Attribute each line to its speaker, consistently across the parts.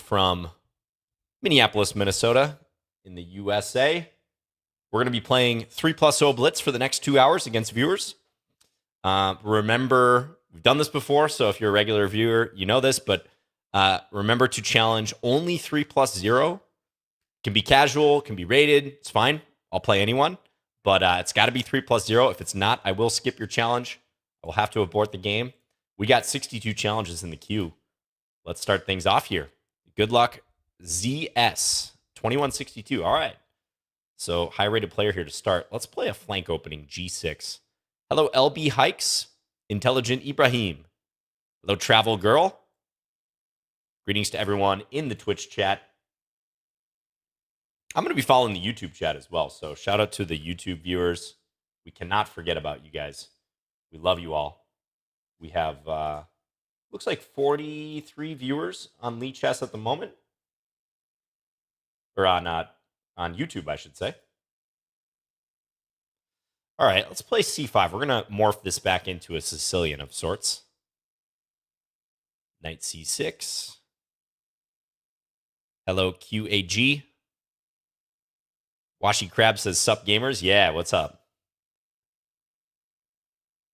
Speaker 1: from Minneapolis, Minnesota in the USA. We're going to be playing 3+0 Blitz for the next 2 hours against viewers. Remember, we've done this before, so if you're a regular viewer, you know this, but remember to challenge only 3+0. Can be casual, can be rated, it's fine. I'll play anyone, but it's got to be 3+0. If it's not, I will skip your challenge. I will have to abort the game. We got 62 challenges in the queue. Let's start things off here. Good luck, ZS 2162. All right. So high-rated player here to start. Let's play a flank opening, G6. Hello, LB Hikes, Intelligent Ibrahim. Hello, Travel Girl. Greetings to everyone in the Twitch chat. I'm going to be following the YouTube chat as well, so shout out to the YouTube viewers. We cannot forget about you guys. We love you all. We have, looks like 43 viewers on Lichess at the moment. Or on YouTube, I should say. All right, let's play C5. We're going to morph this back into a Sicilian of sorts. Knight C6. Hello, QAG. Washi Crab says, sup, gamers? Yeah, what's up?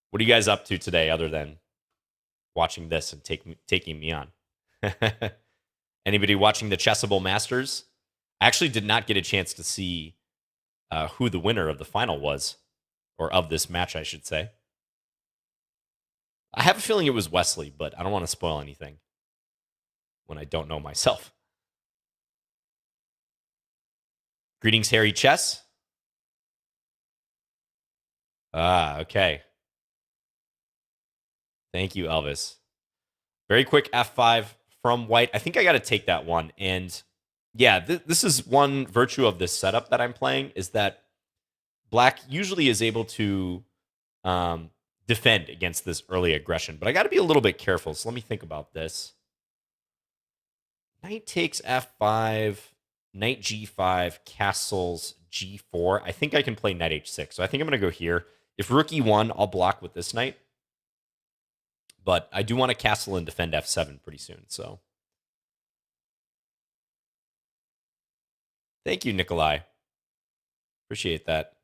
Speaker 1: What are you guys up to today other than watching this and taking me on? Anybody watching the Chessable Masters? I actually did not get a chance to see who the winner of the final was. Or of this match, I should say. I have a feeling it was Wesley, but I don't want to spoil anything when I don't know myself. Greetings, Harry Chess. Okay. Thank you, Elvis. Very quick F5 from White. I think I got to take that one. And yeah, this is one virtue of this setup that I'm playing, is that Black usually is able to defend against this early aggression. But I got to be a little bit careful. So let me think about this. Knight takes F5, Knight G5, castles G4. I think I can play Knight H6. So I think I'm going to go here. If Rook E1, I'll block with this knight. But I do want to castle and defend F7 pretty soon. So thank you, Nikolai. Appreciate that.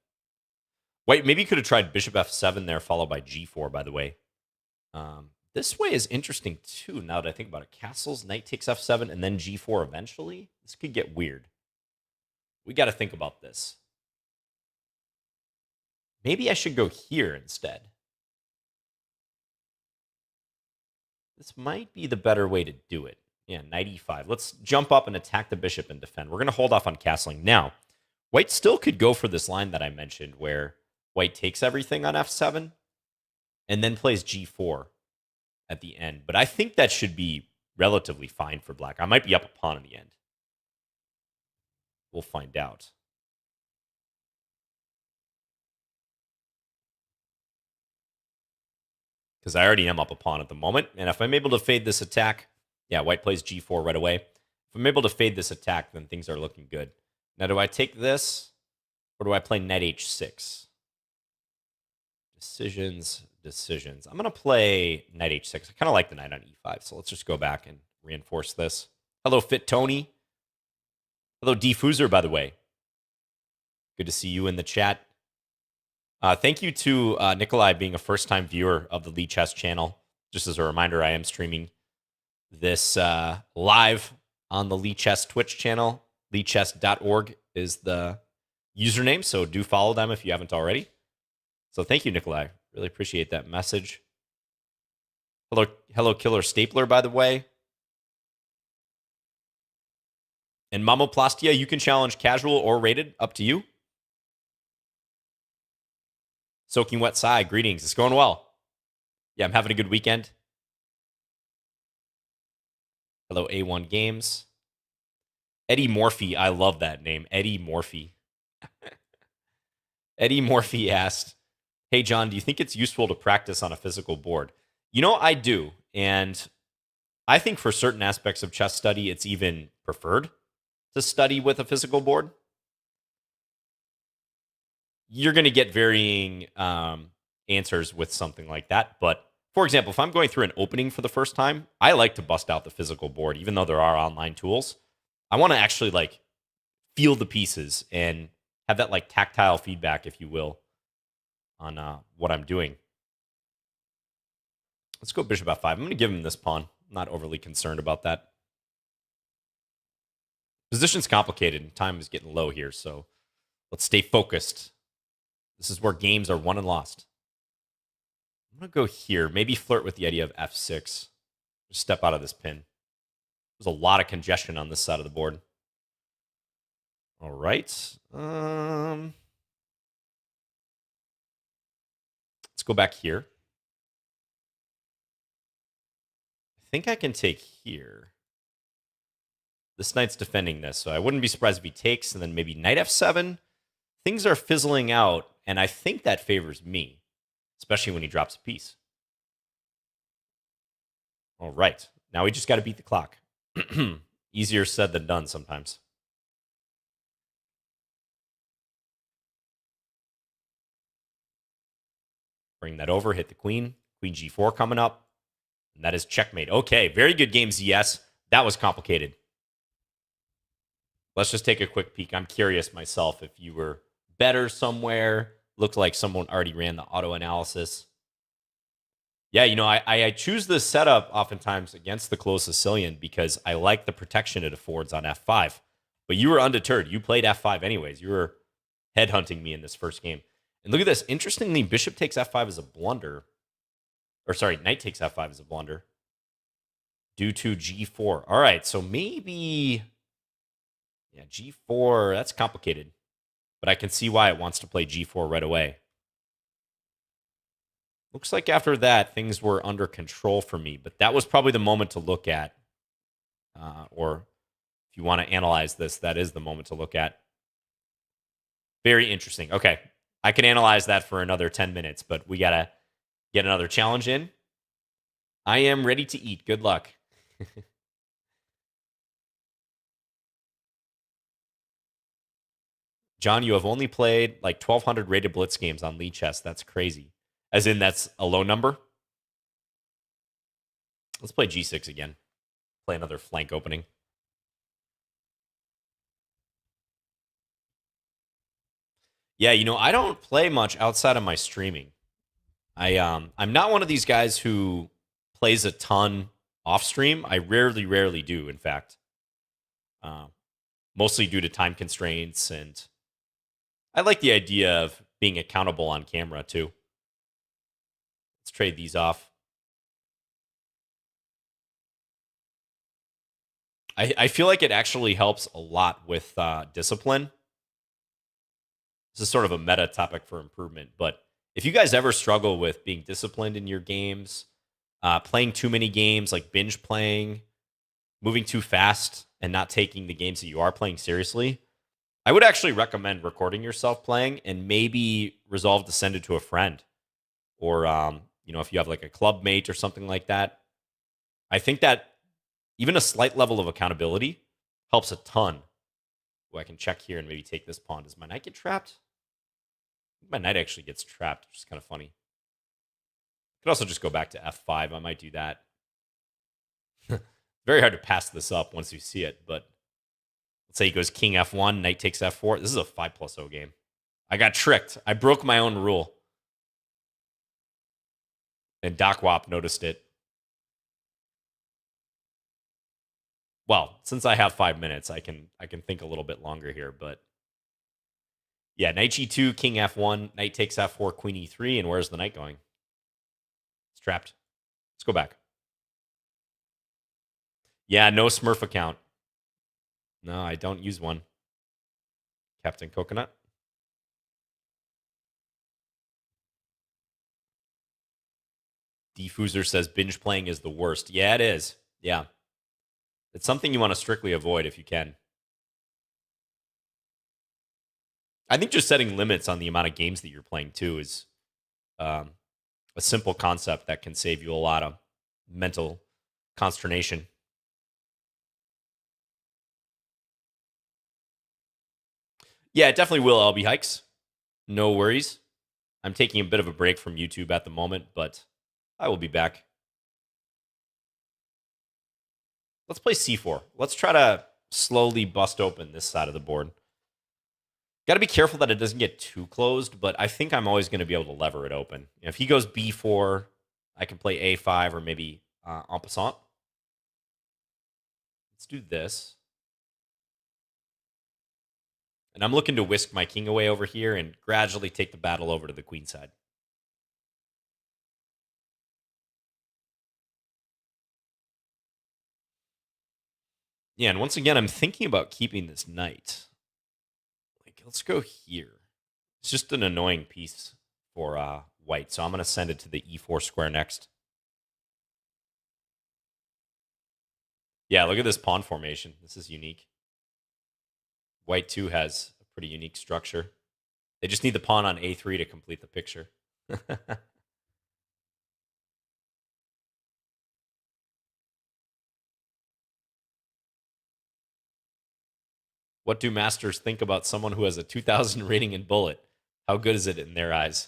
Speaker 1: Wait, maybe you could have tried Bishop F7 there, followed by G4, by the way. This way is interesting, too, now that I think about it. Castles, Knight takes F7, and then G4 eventually. This could get weird. We got to think about this. Maybe I should go here instead. This might be the better way to do it. Yeah, Knight E5. Let's jump up and attack the bishop and defend. We're going to hold off on castling. Now, White still could go for this line that I mentioned, where White takes everything on F7 and then plays G4 at the end. But I think that should be relatively fine for Black. I might be up a pawn in the end. We'll find out. Because I already am up a pawn at the moment. And if I'm able to fade this attack, yeah, White plays G4 right away. If I'm able to fade this attack, then things are looking good. Now, do I take this or do I play Knight H6? Decisions. I'm going to play Knight H6. I kind of like the knight on E5, so let's just go back and reinforce this. Hello, Fit Tony. Hello, Diffuser, by the way. Good to see you in the chat. Thank you to Nikolai being a first-time viewer of the Lichess channel. Just as a reminder, I am streaming this live on the Lichess Twitch channel. Lichess.org is the username, so do follow them if you haven't already. So thank you, Nikolai. Really appreciate that message. Hello, Killer Stapler, by the way. And Mamoplastia, you can challenge casual or rated, up to you. Soaking Wet Sigh, greetings. It's going well. Yeah, I'm having a good weekend. Hello, A1 Games. Eddie Morphy, I love that name. Eddie Morphy. Eddie Morphy asked, hey, John, do you think it's useful to practice on a physical board? You know, I do. And I think for certain aspects of chess study, it's even preferred to study with a physical board. You're going to get varying answers with something like that. But for example, if I'm going through an opening for the first time, I like to bust out the physical board, even though there are online tools. I want to actually like feel the pieces and have that like tactile feedback, if you will, on what I'm doing. Let's go bishop f5. I'm going to give him this pawn. I'm not overly concerned about that. Position's complicated and time is getting low here, so let's stay focused. This is where games are won and lost. I'm going to go here. Maybe flirt with the idea of f6. Just step out of this pin. There's a lot of congestion on this side of the board. All right. Let's go back here. I think I can take here. This knight's defending this, so I wouldn't be surprised if he takes, and then maybe knight f7. Things are fizzling out, and I think that favors me, especially when he drops a piece. All right. Now we just got to beat the clock. Easier said than done sometimes. Bring that over, hit the queen. Queen g4 coming up. And that is checkmate. Okay, very good game, ZS. That was complicated. Let's just take a quick peek. I'm curious myself if you were better somewhere. Looked like someone already ran the auto analysis. Yeah, you know, I choose this setup oftentimes against the closed Sicilian because I like the protection it affords on f5. But you were undeterred. You played f5 anyways. You were headhunting me in this first game. And look at this. Interestingly, bishop takes f5 as a blunder. Or sorry, knight takes f5 as a blunder. Due to g4. All right, so maybe... Yeah, g4, that's complicated. But I can see why it wants to play g4 right away. Looks like after that, things were under control for me. But that was probably the moment to look at. Or if you want to analyze this, that is the moment to look at. Very interesting. Okay, I can analyze that for another 10 minutes, but we got to get another challenge in. I am ready to eat. Good luck. John, you have only played like 1,200 rated blitz games on Lichess. That's crazy. As in, that's a low number. Let's play g6 again. Play another flank opening. Yeah, you know, I don't play much outside of my streaming. I'm not one of these guys who plays a ton off stream. I rarely do, in fact. Mostly due to time constraints, and I like the idea of being accountable on camera too. Let's trade these off. I feel like it actually helps a lot with discipline. This is sort of a meta topic for improvement, but if you guys ever struggle with being disciplined in your games, playing too many games, like binge playing, moving too fast, and not taking the games that you are playing seriously, I would actually recommend recording yourself playing and maybe resolve to send it to a friend. Or, you know, if you have like a club mate or something like that. I think that even a slight level of accountability helps a ton. Ooh, I can check here and maybe take this pawn. Does my knight get trapped? I think my knight actually gets trapped, which is kind of funny. I could also just go back to f5. I might do that. Very hard to pass this up once you see it, but let's say he goes king f1, knight takes f4. This is a 5+0 game. I got tricked. I broke my own rule. And Doc Wop noticed it. Well, since I have 5 minutes, I can think a little bit longer here, but yeah, knight g2, king f1, knight takes f4, queen e3, and where's the knight going? It's trapped. Let's go back. Yeah, no Smurf account. No, I don't use one. Captain Coconut. Diffuser says binge playing is the worst. Yeah, it is. Yeah. It's something you want to strictly avoid if you can. I think just setting limits on the amount of games that you're playing too is a simple concept that can save you a lot of mental consternation. Yeah, it definitely will, LB Hikes. No worries. I'm taking a bit of a break from YouTube at the moment, but I will be back. Let's play c4. Let's try to slowly bust open this side of the board. Got to be careful that it doesn't get too closed, but I think I'm always going to be able to lever it open. If he goes b4, I can play a5 or maybe en passant. Let's do this. And I'm looking to whisk my king away over here and gradually take the battle over to the queen side. Yeah, and once again, I'm thinking about keeping this knight. Like, let's go here. It's just an annoying piece for white, so I'm going to send it to the e4 square next. Yeah, look at this pawn formation. This is unique. White, too, has a pretty unique structure. They just need the pawn on a3 to complete the picture. What do masters think about someone who has a 2,000 rating in Bullet? How good is it in their eyes?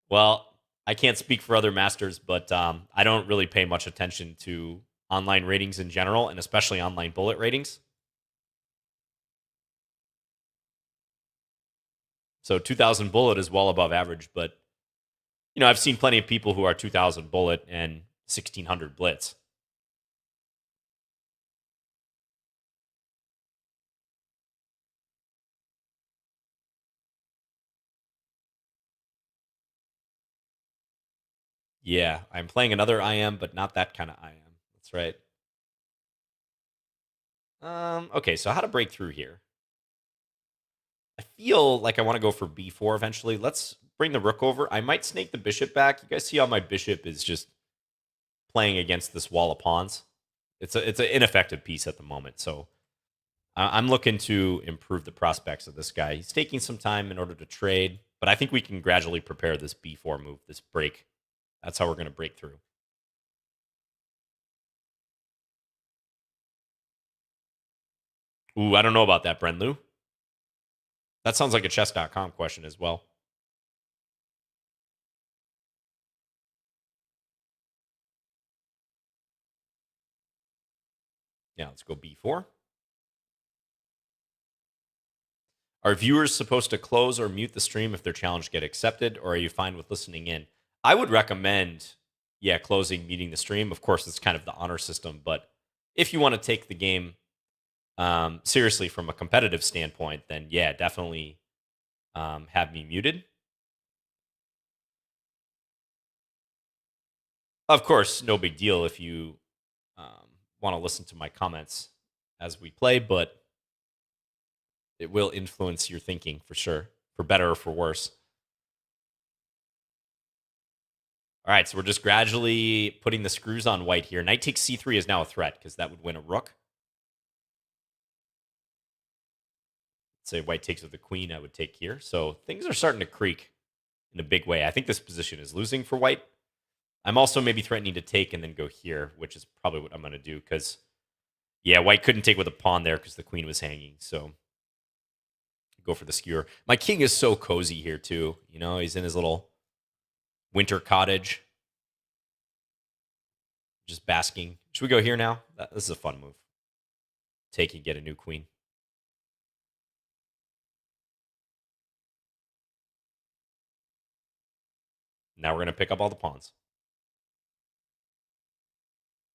Speaker 1: Well, I can't speak for other masters, but I don't really pay much attention to online ratings in general, and especially online Bullet ratings. So 2,000 Bullet is well above average, but I've seen plenty of people who are 2,000 Bullet and 1,600 Blitz. Yeah, I'm playing another IM, but not that kind of IM. That's right. Okay, so how to break through here? I feel like I want to go for b4 eventually. Let's bring the rook over. I might snake the bishop back. You guys see how my bishop is just playing against this wall of pawns? It's an ineffective piece at the moment. So I'm looking to improve the prospects of this guy. He's taking some time in order to trade, but I think we can gradually prepare this b4 move, this break. That's how we're going to break through. Ooh, I don't know about that, Brenlu. That sounds like a chess.com question as well. Yeah, let's go b4. Are viewers supposed to close or mute the stream if their challenge get accepted, or are you fine with listening in? I would recommend, closing, muting the stream. Of course, it's kind of the honor system, but if you want to take the game seriously from a competitive standpoint, then yeah, definitely have me muted. Of course, no big deal if you want to listen to my comments as we play, but it will influence your thinking for sure, for better or for worse. All right, so we're just gradually putting the screws on white here. Knight takes c3 is now a threat because that would win a rook. Let's say white takes with the queen, I would take here. So things are starting to creak in a big way. I think this position is losing for white. I'm also maybe threatening to take and then go here, which is probably what I'm going to do because, yeah, white couldn't take with a pawn there because the queen was hanging. So go for the skewer. My king is so cozy here too. He's in his little winter cottage, just basking. Should we go here now? This is a fun move. Take and get a new queen. Now we're going to pick up all the pawns.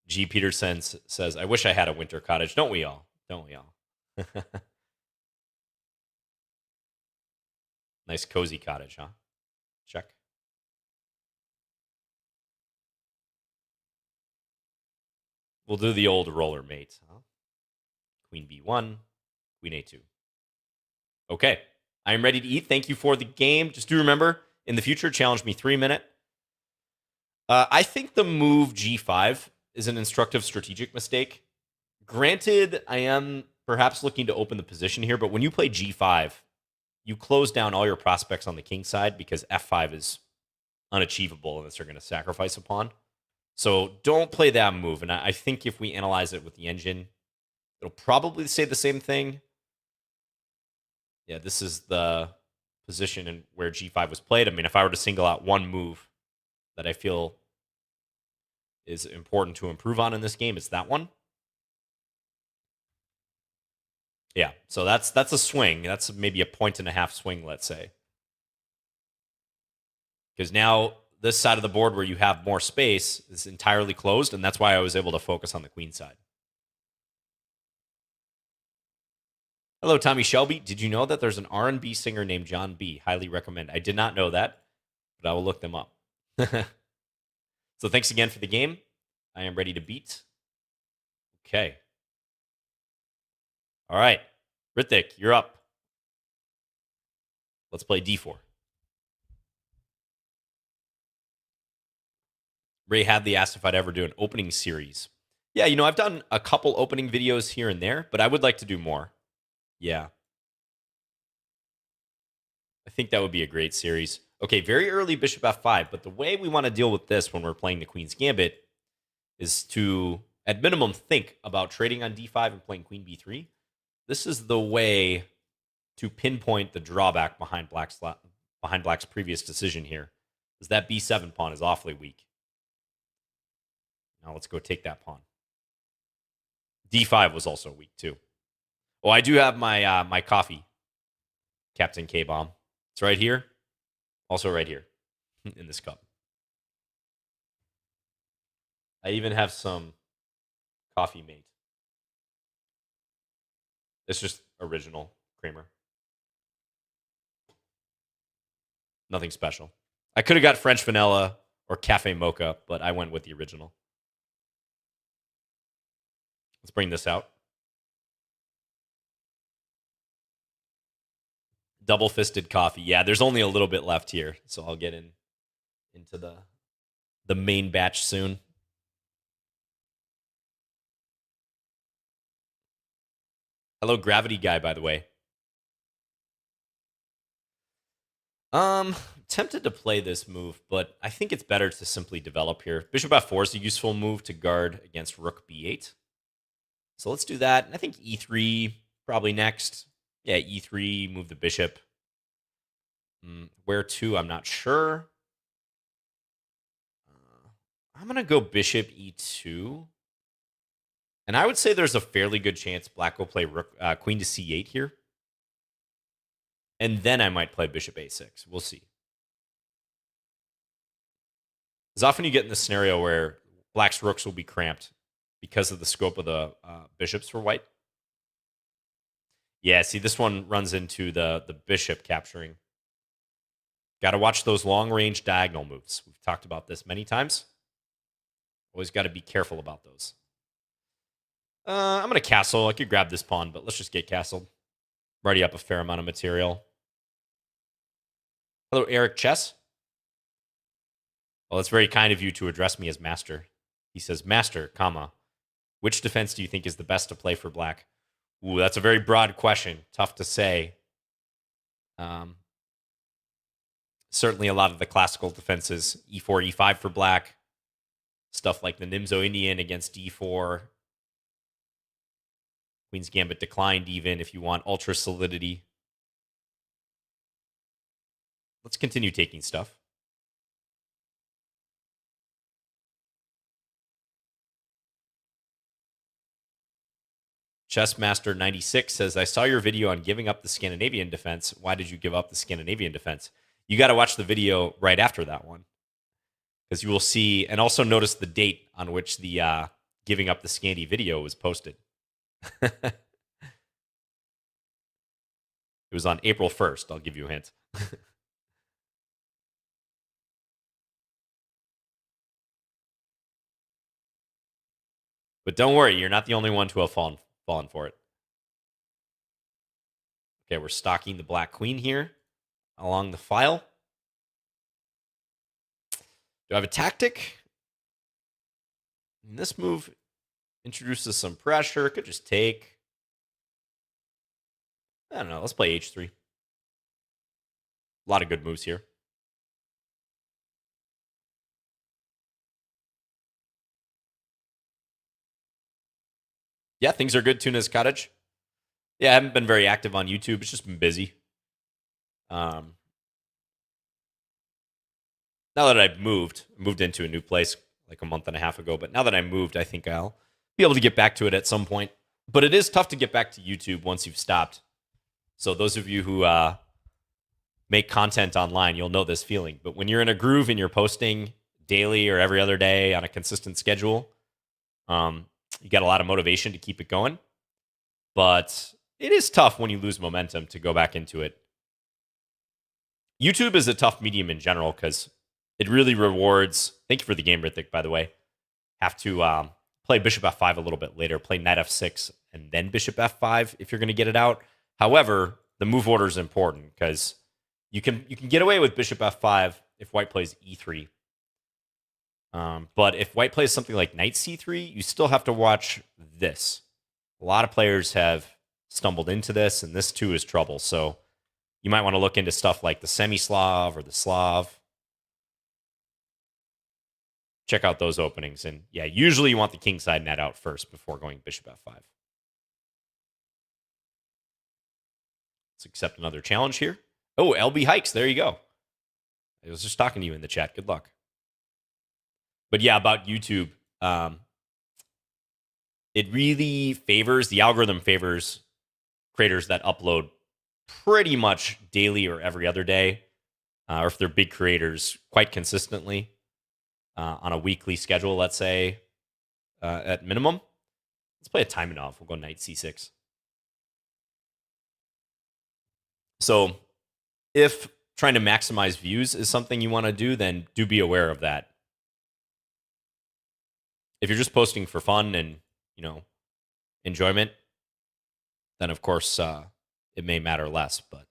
Speaker 1: G. Peterson says, I wish I had a winter cottage. Don't we all? Don't we all? Nice cozy cottage, huh? Check. We'll do the old roller mate, huh? Queen b1, queen a2. Okay, I am ready to eat. Thank you for the game. Just do remember, in the future, challenge me 3-minute. I think the move g5 is an instructive strategic mistake. Granted, I am perhaps looking to open the position here, but when you play g5, you close down all your prospects on the king side because f5 is unachievable unless you're going to sacrifice a pawn. So don't play that move. And I think if we analyze it with the engine, it'll probably say the same thing. Yeah, this is the position in where g5 was played. I mean, if I were to single out one move that I feel is important to improve on in this game. It's that one. Yeah, so that's a swing. That's maybe a 1.5 swing, let's say. Because now this side of the board where you have more space is entirely closed, and that's why I was able to focus on the queen side. Hello, Tommy Shelby. Did you know that there's an R&B singer named John B? Highly recommend. I did not know that, but I will look them up. So thanks again for the game. I am ready to beat. Okay. All right. Rithik, you're up. Let's play D4. Ray Hadley asked if I'd ever do an opening series. Yeah, I've done a couple opening videos here and there, but I would like to do more. Yeah. I think that would be a great series. Okay, very early bishop f5, but the way we want to deal with this when we're playing the Queen's Gambit is to, at minimum, think about trading on d5 and playing queen b3. This is the way to pinpoint the drawback behind Black's previous decision here, is that b7 pawn is awfully weak. Now let's go take that pawn. d5 was also weak too. Oh, I do have my my coffee, Captain K-Bomb. It's right here. Also right here in this cup. I even have some coffee mate. It's just original creamer. Nothing special. I could have got French vanilla or cafe mocha, but I went with the original. Let's bring this out. Double-fisted coffee. Yeah, there's only a little bit left here, so I'll get into the main batch soon. Hello, Gravity Guy, by the way. Tempted to play this move, but I think it's better to simply develop here. Bishop f4 is a useful move to guard against rook b8. So let's do that. I think e3 probably next. Yeah, e3, move the bishop. Where to? I'm not sure. I'm going to go bishop e2. And I would say there's a fairly good chance Black will play rook, queen to c8 here. And then I might play bishop a6. We'll see. Because often you get in the scenario where Black's rooks will be cramped because of the scope of the bishops for white. Yeah, see, this one runs into the bishop capturing. Got to watch those long-range diagonal moves. We've talked about this many times. Always got to be careful about those. I'm going to castle. I could grab this pawn, but let's just get castled. Already up a fair amount of material. Hello, Eric Chess. Well, it's very kind of you to address me as master. He says, master, comma, which defense do you think is the best to play for Black? Ooh, that's a very broad question. Tough to say. Certainly a lot of the classical defenses, e4, e5 for Black. Stuff like the Nimzo Indian against d4. Queen's Gambit declined even if you want ultra solidity. Let's continue taking stuff. Chessmaster96 says, I saw your video on giving up the Scandinavian defense. Why did you give up the Scandinavian defense? You got to watch the video right after that one. Because you will see, and also notice the date on which the giving up the Scandi video was posted. It was on April 1st. I'll give you a hint. But don't worry, you're not the only one to have fallen for it. Okay, we're stalking the Black Queen here along the file. Do I have a tactic? This move introduces some pressure. Could just take. I don't know. Let's play h3. A lot of good moves here. Yeah, things are good. Tuna's Cottage. Yeah, I haven't been very active on YouTube. It's just been busy. now that I've moved into a new place like a month and a half ago, but now that I moved, I think I'll be able to get back to it at some point. But it is tough to get back to YouTube once you've stopped. So those of you who make content online, you'll know this feeling. But when you're in a groove and you're posting daily or every other day on a consistent schedule, you got a lot of motivation to keep it going. But it is tough when you lose momentum to go back into it. YouTube is a tough medium in general because it really rewards. Thank you for the game, Rithik, by the way. Have to play bishop f5 a little bit later, play knight f6, and then bishop f5 if you're going to get it out. However, the move order is important because you can get away with bishop f5 if white plays e3. But if white plays something like knight c3, you still have to watch this. A lot of players have stumbled into this, and this too is trouble. So you might want to look into stuff like the semi-Slav or the Slav. Check out those openings. And yeah, usually you want the kingside net out first before going bishop f5. Let's accept another challenge here. Oh, LB Hikes. There you go. I was just talking to you in the chat. Good luck. But yeah, about YouTube, it really favors, the algorithm favors creators that upload pretty much daily or every other day, or if they're big creators, quite consistently on a weekly schedule, let's say, at minimum. Let's play a Taimanov. We'll go knight c6. So if trying to maximize views is something you want to do, then do be aware of that. If you're just posting for fun and, enjoyment, then of course it may matter less. But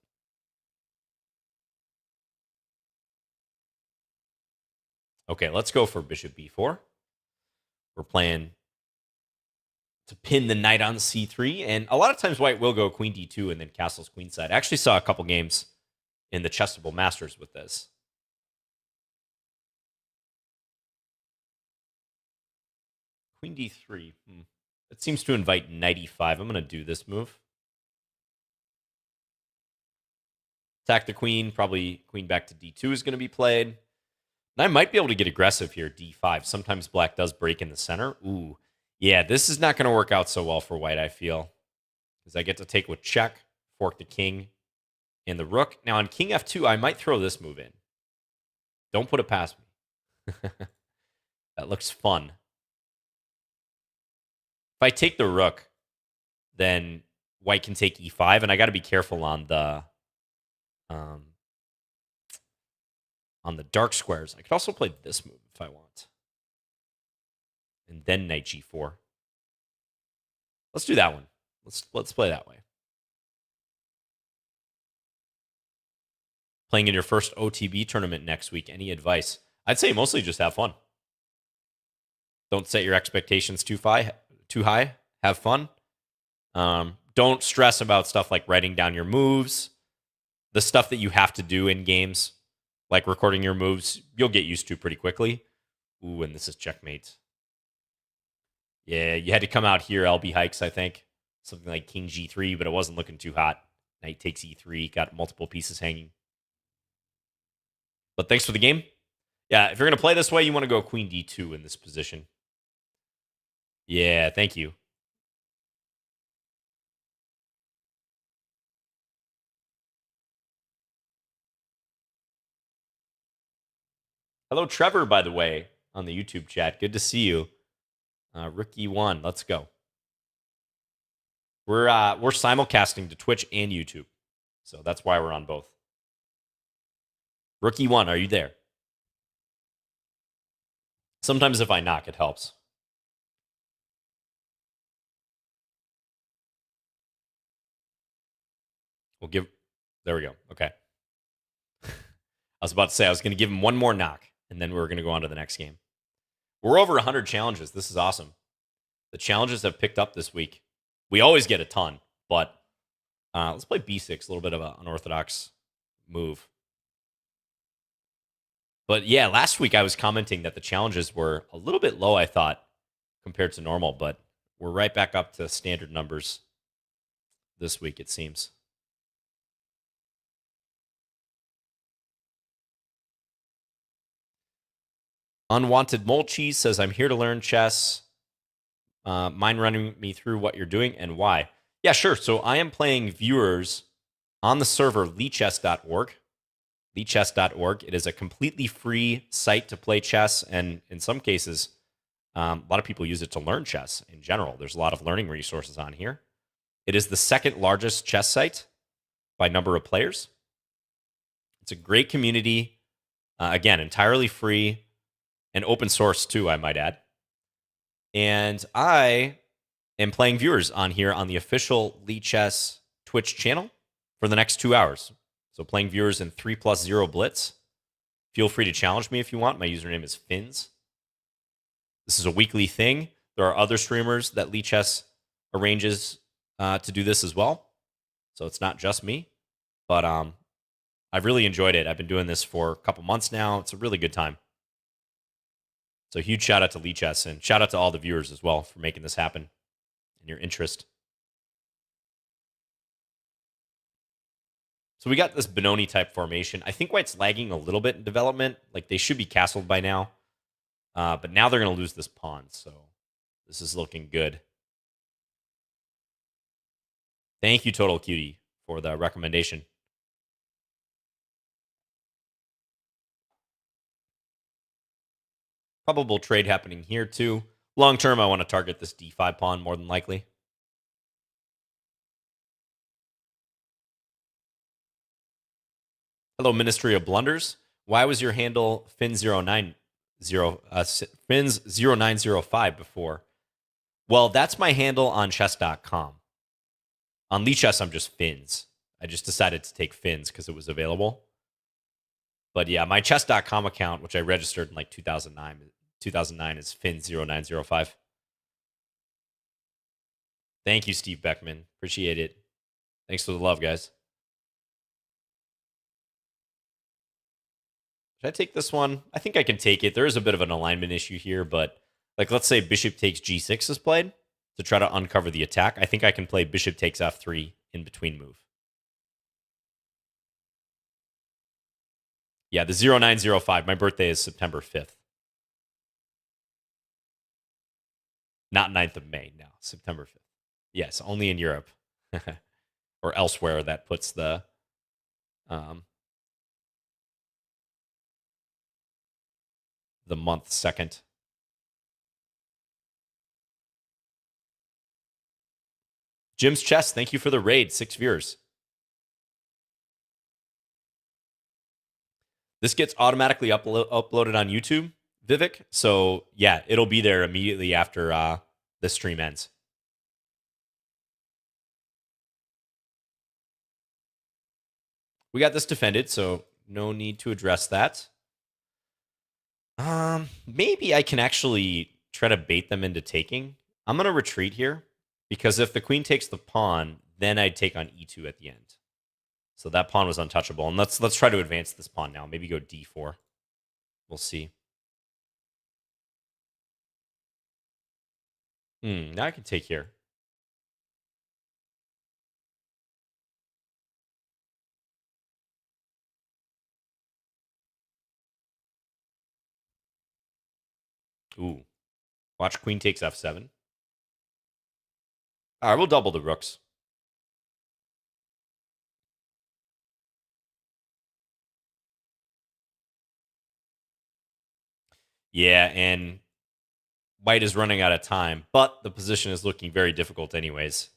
Speaker 1: okay, let's go for bishop b4. We're playing to pin the knight on c3, and a lot of times white will go queen d2 and then castles queenside. I actually saw a couple games in the Chessable Masters with this. Queen d3. It seems to invite knight e5. I'm going to do this move. Attack the queen. Probably queen back to d2 is going to be played. And I might be able to get aggressive here, d5. Sometimes black does break in the center. Ooh. Yeah, this is not going to work out so well for white, I feel. Because I get to take with check, fork the king, and the rook. Now, on king f2, I might throw this move in. Don't put it past me. That looks fun. If I take the rook, then white can take e5, and I got to be careful on the dark squares. I could also play this move if I want. And then knight g4. Let's do that one. Let's play that way. Playing in your first OTB tournament next week. Any advice? I'd say mostly just have fun. Don't set your expectations too high. Have fun. Don't stress about stuff like writing down your moves. The stuff that you have to do in games, like recording your moves, you'll get used to pretty quickly. Ooh, and this is checkmate. Yeah, you had to come out here, LB Hikes, I think. Something like king g3, but it wasn't looking too hot. Knight takes e3, got multiple pieces hanging. But thanks for the game. Yeah, if you're going to play this way, you want to go queen d2 in this position. Yeah, thank you. Hello, Trevor, by the way, on the YouTube chat. Good to see you. Rookie 1, let's go. We're simulcasting to Twitch and YouTube. So that's why we're on both. Rookie 1, are you there? Sometimes if I knock, it helps. There we go. Okay. I was about to say I was going to give him one more knock, and then we're going to go on to the next game. We're over 100 challenges. This is awesome. The challenges have picked up this week. We always get a ton, but let's play b6, a little bit of an unorthodox move. But yeah, last week I was commenting that the challenges were a little bit low, I thought, compared to normal, but we're right back up to standard numbers this week, it seems. Unwanted Mole Cheese says, I'm here to learn chess. Mind running me through what you're doing and why? Yeah, sure. So I am playing viewers on the server lichess.org. Lichess.org. It is a completely free site to play chess, and in some cases, a lot of people use it to learn chess in general. There's a lot of learning resources on here. It is the second largest chess site by number of players. It's a great community. Again, entirely free and open source too, I might add. And I am playing viewers on here on the official Lichess Twitch channel for the next 2 hours. So playing viewers in 3+0 Blitz. Feel free to challenge me if you want. My username is Fins. This is a weekly thing. There are other streamers that Lichess arranges to do this as well. So it's not just me. But I've really enjoyed it. I've been doing this for a couple months now. It's a really good time. So huge shout out to Lichess, and shout out to all the viewers as well for making this happen and your interest. So we got this Benoni type formation. I think White's lagging a little bit in development. Like they should be castled by now. But now they're going to lose this pawn. So this is looking good. Thank you, Total Cutie, for the recommendation. Probable trade happening here too. Long term, I want to target this d5 pawn more than likely. Hello, Ministry of Blunders. Why was your handle Fins090 Fins0905 before? Well, that's my handle on chess.com. On Lichess, I'm just Fins. I just decided to take Fins because it was available. But yeah, my chess.com account, which I registered in like 2009 is Fins0905. Thank you, Steve Beckman. Appreciate it. Thanks for the love, guys. Should I take this one? I think I can take it. There is a bit of an alignment issue here, but like let's say bishop takes g6 is played to try to uncover the attack. I think I can play bishop takes f3 in between move. Yeah, the 0905. My birthday is September 5th. Not 9th of May, no, September 5th. Yes, only in Europe or elsewhere that puts the month second. Jim's Chess, thank you for the raid. 6 viewers. This gets automatically uploaded on YouTube, Vivek. So yeah, it'll be there immediately after the stream ends. We got this defended, so no need to address that. Maybe I can actually try to bait them into taking. I'm going to retreat here because if the queen takes the pawn, then I'd take on e2 at the end. So that pawn was untouchable. And let's try to advance this pawn now. Maybe go d4. We'll see. Now I can take here. Ooh. Watch queen takes f7. All right, we'll double the rooks. Yeah, and White is running out of time, but the position is looking very difficult anyways.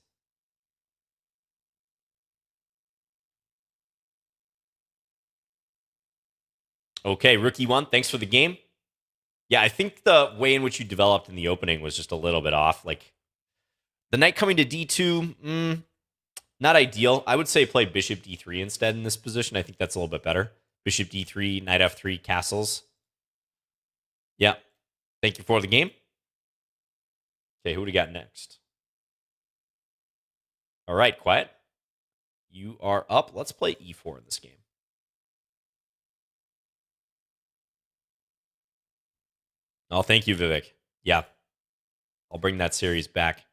Speaker 1: Okay, Rookie 1, thanks for the game. Yeah, I think the way in which you developed in the opening was just a little bit off. Like, the knight coming to d2, not ideal. I would say play bishop d3 instead in this position. I think that's a little bit better. Bishop d3, knight f3, castles. Yeah. Thank you for the game. Okay, who do we got next? All right, quiet. You are up. Let's play e4 in this game. Oh, thank you, Vivek. Yeah. I'll bring that series back.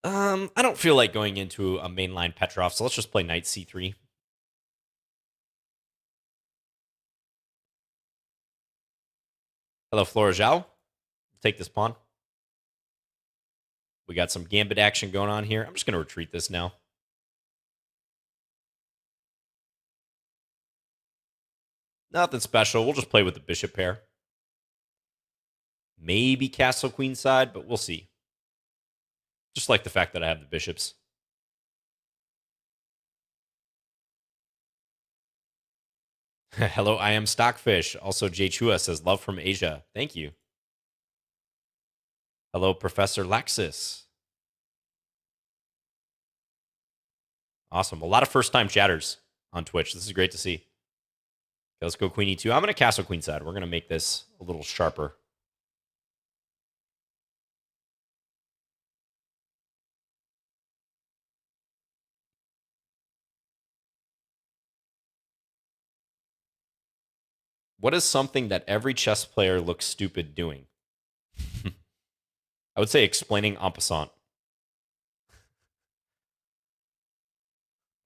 Speaker 1: I don't feel like going into a mainline Petrov, so let's just play knight c3. Hello, Flora Zhao. Take this pawn. We got some Gambit action going on here. I'm just going to retreat this now. Nothing special. We'll just play with the bishop pair. Maybe castle queen side, but we'll see. Just like the fact that I have the bishops. Hello, I am Stockfish. Also, Jay Chua says, love from Asia. Thank you. Hello, Professor Laxis. Awesome. A lot of first-time chatters on Twitch. This is great to see. Okay, let's go queen e2. I'm going to castle queen side. We're going to make this a little sharper. What is something that every chess player looks stupid doing? I would say explaining en passant.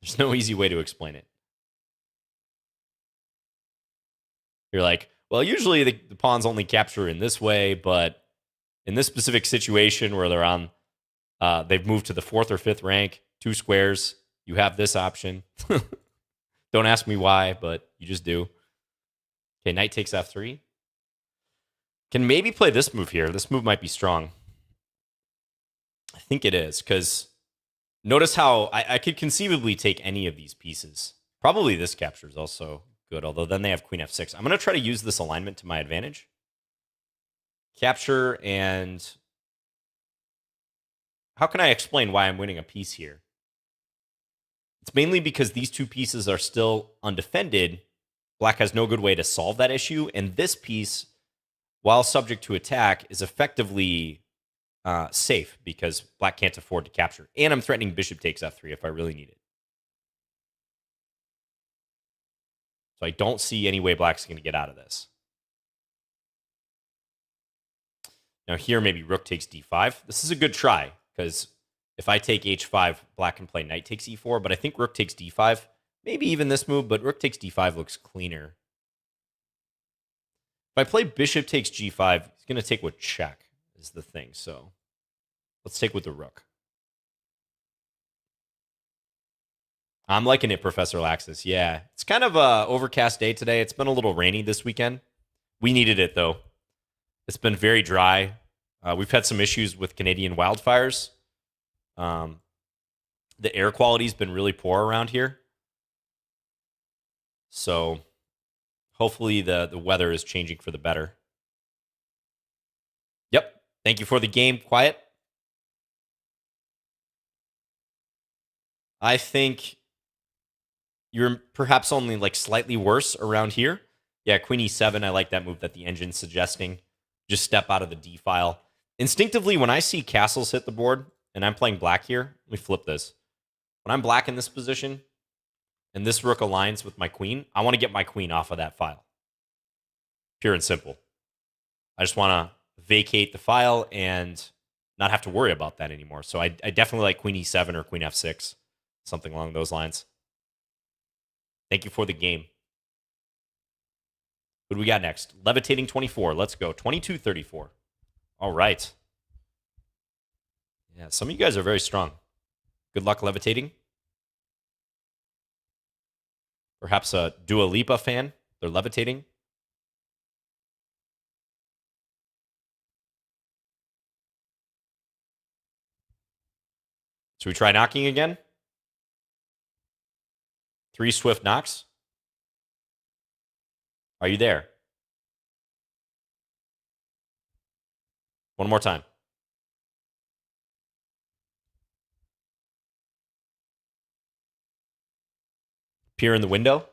Speaker 1: There's no easy way to explain it. You're like, well, usually the pawns only capture in this way, but in this specific situation where they're on, they've moved to the 4th or 5th rank, 2 squares, you have this option. Don't ask me why, but you just do. Okay, knight takes f3. Can maybe play this move here. This move might be strong. I think it is, because notice how I could conceivably take any of these pieces. Probably this capture is also good, although then they have queen f6. I'm going to try to use this alignment to my advantage. Capture, and how can I explain why I'm winning a piece here? It's mainly because these 2 pieces are still undefended. Black has no good way to solve that issue, and this piece, while subject to attack, is effectively safe because black can't afford to capture. And I'm threatening bishop takes f3 if I really need it. So I don't see any way black's going to get out of this. Now here, maybe rook takes d5. This is a good try, because if I take h5, black can play knight takes e4, but I think rook takes d5. Maybe even this move, but rook takes d5 looks cleaner. If I play bishop takes g5, he's going to take with check is the thing. So let's take with the rook. I'm liking it, Professor Laxis. Yeah, it's kind of a overcast day today. It's been a little rainy this weekend. We needed it, though. It's been very dry. We've had some issues with Canadian wildfires. The air quality's been really poor around here. So hopefully the weather is changing for the better. Yep. Thank you for the game. Quiet. I think you're perhaps only like slightly worse around here. Yeah, queen e7. I like that move that the engine's suggesting. Just step out of the d file. Instinctively, when I see castles hit the board, and I'm playing black here, let me flip this. When I'm black in this position, and this rook aligns with my queen, I want to get my queen off of that file. Pure and simple. I just want to vacate the file and not have to worry about that anymore. So I definitely like queen e7 or queen f6, something along those lines. Thank you for the game. What do we got next? Levitating 24. Let's go. 22-34. All right. Yeah, some of you guys are very strong. Good luck levitating. Perhaps a Dua Lipa fan. They're levitating. Should we try knocking again? 3 swift knocks. Are you there? One more time. Peer in the window.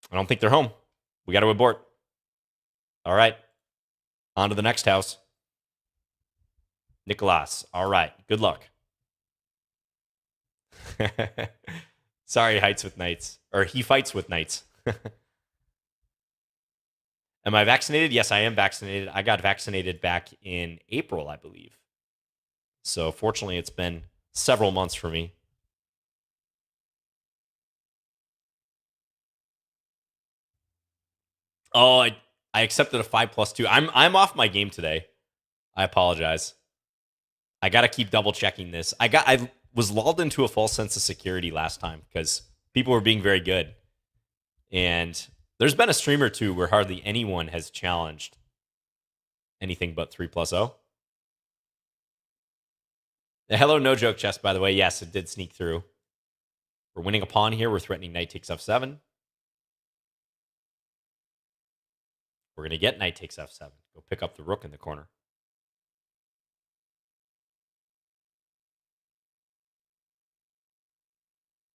Speaker 1: I don't think they're home. We got to abort. All right. On to the next house. Nicolas. All right. Good luck. Sorry, Heights with Knights. Or he fights with Knights. Am I vaccinated? Yes, I am vaccinated. I got vaccinated back in April, I believe. So fortunately, it's been several months for me. Oh, I accepted a 5+2. I'm off my game today. I apologize. I got to keep double checking this. I was lulled into a false sense of security last time because people were being very good. And there's been a stream or two where hardly anyone has challenged anything but 3+0. The hello no joke chest, by the way. Yes, it did sneak through. We're winning a pawn here. We're threatening knight takes f7. We're going to get knight takes f7. Go pick up the rook in the corner.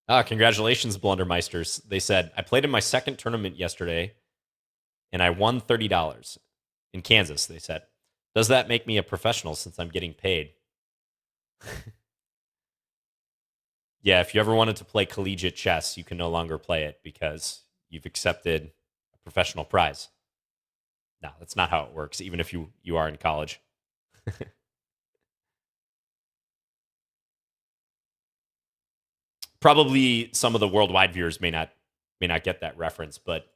Speaker 1: Congratulations, Blundermeisters. They said, I played in my second tournament yesterday, and I won $30 in Kansas, they said. Does that make me a professional since I'm getting paid? Yeah, if you ever wanted to play collegiate chess, you can no longer play it because you've accepted a professional prize. No, that's not how it works, even if you are in college. Probably some of the worldwide viewers may not get that reference, but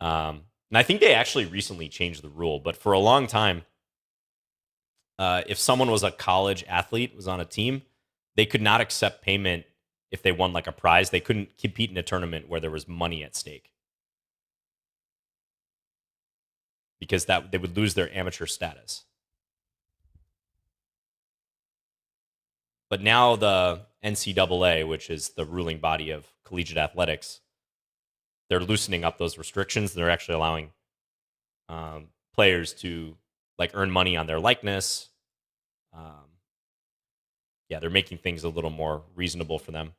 Speaker 1: and I think they actually recently changed the rule. But for a long time, if someone was a college athlete, was on a team, they could not accept payment if they won like a prize. They couldn't compete in a tournament where there was money at stake because that they would lose their amateur status. But now the NCAA, which is the ruling body of collegiate athletics, they're loosening up those restrictions. They're actually allowing players to like earn money on their likeness. Yeah, they're making things a little more reasonable for them.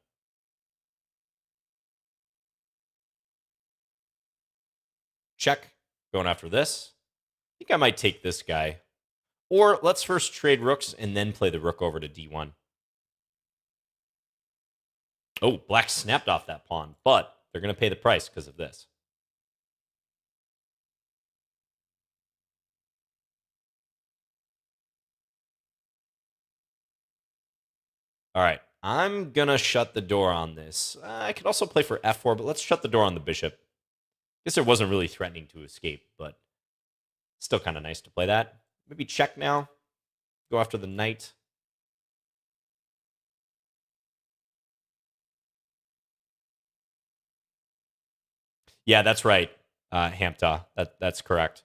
Speaker 1: Check. Going after this. I think I might take this guy. Or let's first trade rooks and then play the rook over to d1. Oh, black snapped off that pawn, but they're going to pay the price because of this. All right, I'm going to shut the door on this. I could also play for f4, but let's shut the door on the bishop. Guess it wasn't really threatening to escape, but still kind of nice to play that. Maybe check now. Go after the knight. Yeah, that's right, Hamta. That's correct.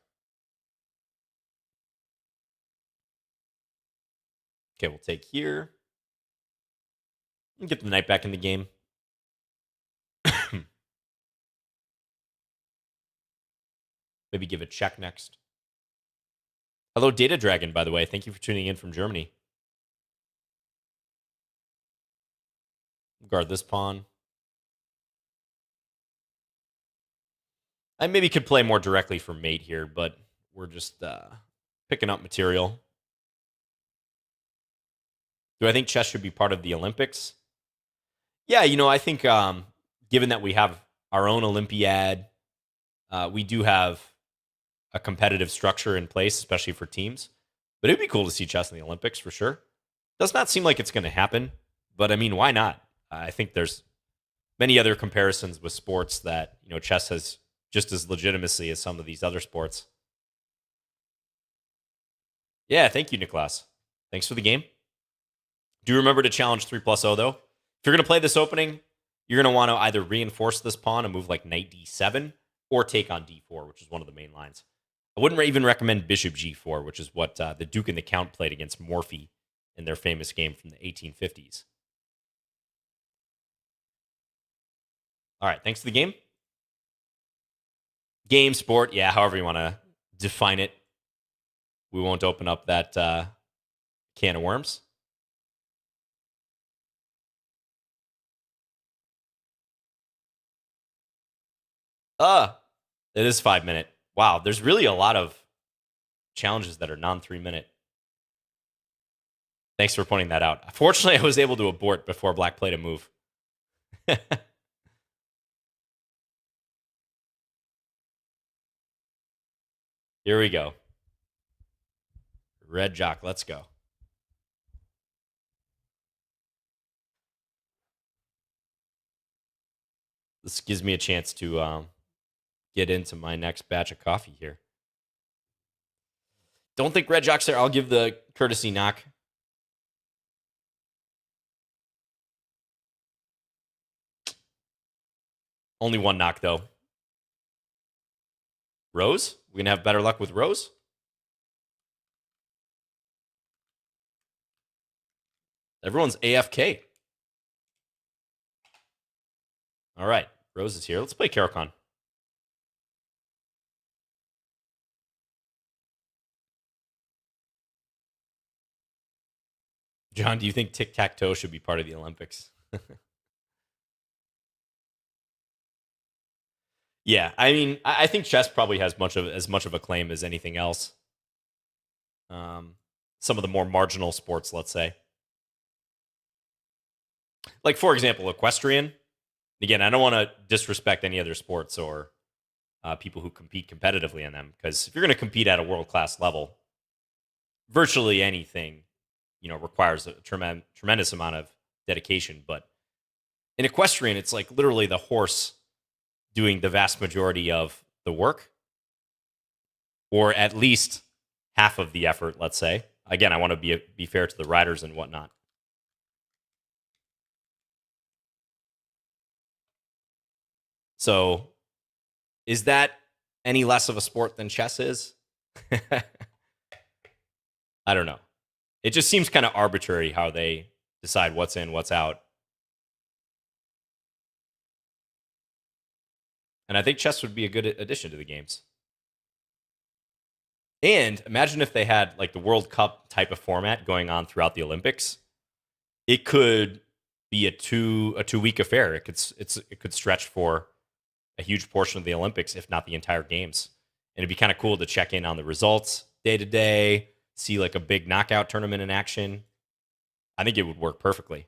Speaker 1: Okay, we'll take here. And get the knight back in the game. Maybe give a check next. Hello, Data Dragon, by the way. Thank you for tuning in from Germany. Guard this pawn. I maybe could play more directly for mate here, but we're just picking up material. Do I think chess should be part of the Olympics? Yeah, I think given that we have our own Olympiad, we do have a competitive structure in place, especially for teams. But it'd be cool to see chess in the Olympics for sure. Does not seem like it's going to happen, but I mean, why not? I think there's many other comparisons with sports that chess has just as legitimacy as some of these other sports. Yeah, thank you, Niklas. Thanks for the game. Do remember to challenge 3+0 though. If you're going to play this opening, you're going to want to either reinforce this pawn and move like knight d7 or take on d4, which is one of the main lines. I wouldn't even recommend bishop g4, which is what the Duke and the Count played against Morphy in their famous game from the 1850s. All right, thanks for the game. Game, sport, yeah, however you want to define it. We won't open up that can of worms. It is 5 minute. Wow, there's really a lot of challenges that are non 3 minute. Thanks for pointing that out. Fortunately, I was able to abort before Black played a move. Here we go. Red Jock, let's go. This gives me a chance to get into my next batch of coffee here. Don't think Red Jock's there. I'll give the courtesy knock. Only one knock, though. Rose? We're going to have better luck with Rose? Everyone's AFK. All right. Rose is here. Let's play Caro-Kann. John, do you think Tic-Tac-Toe should be part of the Olympics? Yeah, I mean, I think chess probably has as much of a claim as anything else. Some of the more marginal sports, let's say. Like, for example, equestrian. Again, I don't want to disrespect any other sports or people who compete competitively in them, because if you're going to compete at a world-class level, virtually anything, requires a tremendous amount of dedication. But in equestrian, it's like literally the horse doing the vast majority of the work, or at least half of the effort, let's say. Again, I want to be fair to the riders and whatnot. So, is that any less of a sport than chess is? I don't know. It just seems kind of arbitrary how they decide what's in, what's out. And I think chess would be a good addition to the games. And imagine if they had like the World Cup type of format going on throughout the Olympics. It could be a 2-week affair. It could stretch for a huge portion of the Olympics, if not the entire games. And it'd be kind of cool to check in on the results day to day, see like a big knockout tournament in action. I think it would work perfectly.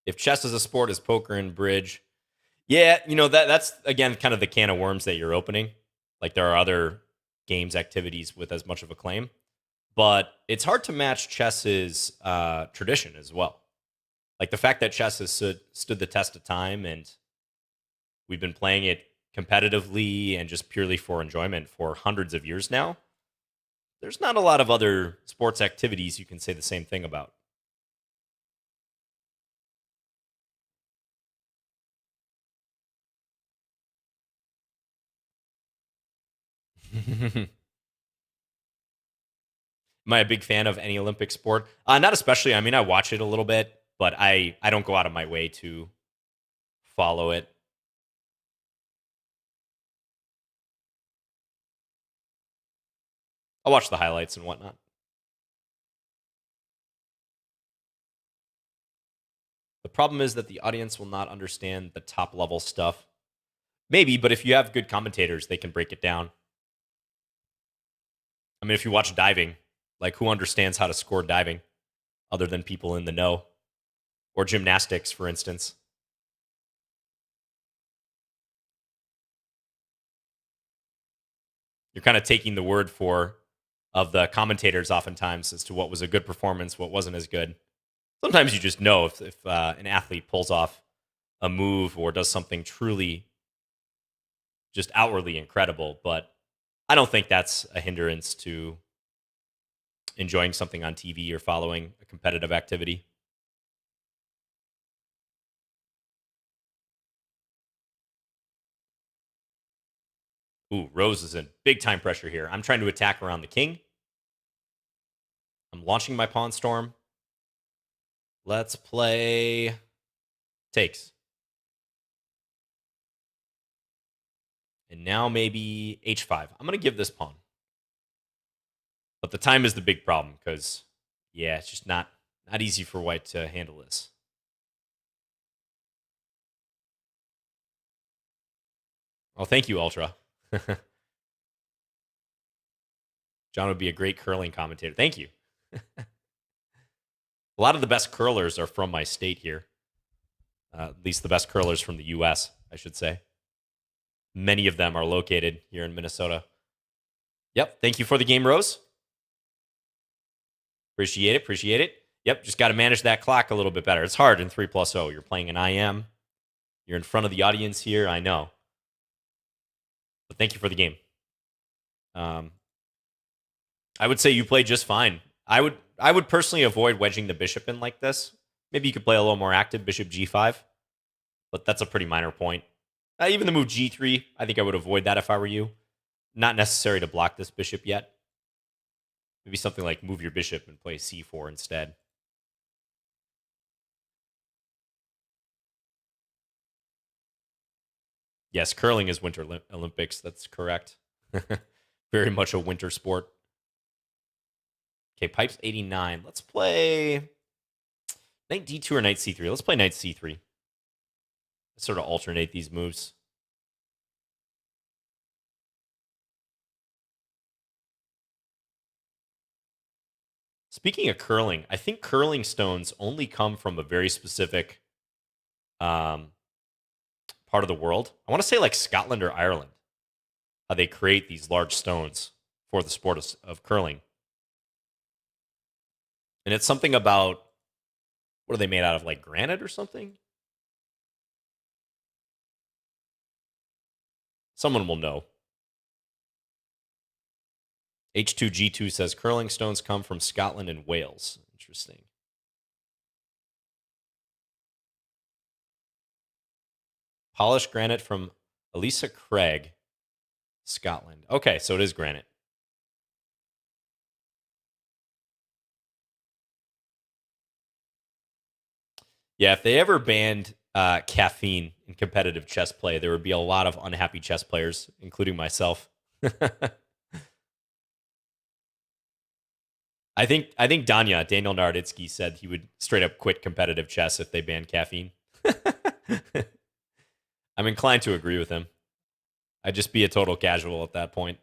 Speaker 1: If chess is a sport, is poker and bridge? Yeah, that's again kind of the can of worms that you're opening. Like there are other games activities with as much of a claim, but it's hard to match chess's tradition as well. Like the fact that chess has stood the test of time, and we've been playing it competitively and just purely for enjoyment for hundreds of years now. There's not a lot of other sports activities you can say the same thing about. Am I a big fan of any Olympic sport? Not especially. I mean, I watch it a little bit, but I don't go out of my way to follow it. I'll watch the highlights and whatnot. The problem is that the audience will not understand the top level stuff. Maybe, but if you have good commentators, they can break it down. I mean, if you watch diving, like who understands how to score diving other than people in the know? Or gymnastics, for instance. You're kind of taking the word of the commentators oftentimes as to what was a good performance, what wasn't as good. Sometimes you just know if an athlete pulls off a move or does something truly just outwardly incredible, but I don't think that's a hindrance to enjoying something on TV or following a competitive activity. Ooh, Rose is in big time pressure here. I'm trying to attack around the king. I'm launching my pawn storm. Let's play takes. And now maybe h5. I'm going to give this pawn. But the time is the big problem because, yeah, it's just not easy for white to handle this. Oh, thank you, Ultra. John would be a great curling commentator. Thank you. A lot of the best curlers are from my state here. At least the best curlers from the U.S., I should say. Many of them are located here in Minnesota. Yep. Thank you for the game, Rose. Appreciate it. Yep, just got to manage that clock a little bit better. It's hard in 3+0. You're playing an IM. You're in front of the audience here. I know. But thank you for the game. I would say you played just fine. I would personally avoid wedging the bishop in like this. Maybe you could play a little more active, bishop g5, but that's a pretty minor point. Even the move g3, I think I would avoid that if I were you. Not necessary to block this bishop yet. Maybe something like move your bishop and play c4 instead. Yes, curling is Winter Olympics. That's correct. Very much a winter sport. Okay, pipes 89. Let's play knight d2 or knight c3. Let's play knight c3. Let's sort of alternate these moves. Speaking of curling, I think curling stones only come from a very specific part of the world. I want to say like Scotland or Ireland, how they create these large stones for the sport of curling. And it's something about, what are they made out of, like granite or something? Someone will know. H2G2 says curling stones come from Scotland and Wales. Interesting. Polished granite from Elisa Craig, Scotland. Okay, so it is granite. Yeah, if they ever banned caffeine in competitive chess play, there would be a lot of unhappy chess players, including myself. I think Daniel Naroditsky said he would straight up quit competitive chess if they banned caffeine. I'm inclined to agree with him. I'd just be a total casual at that point.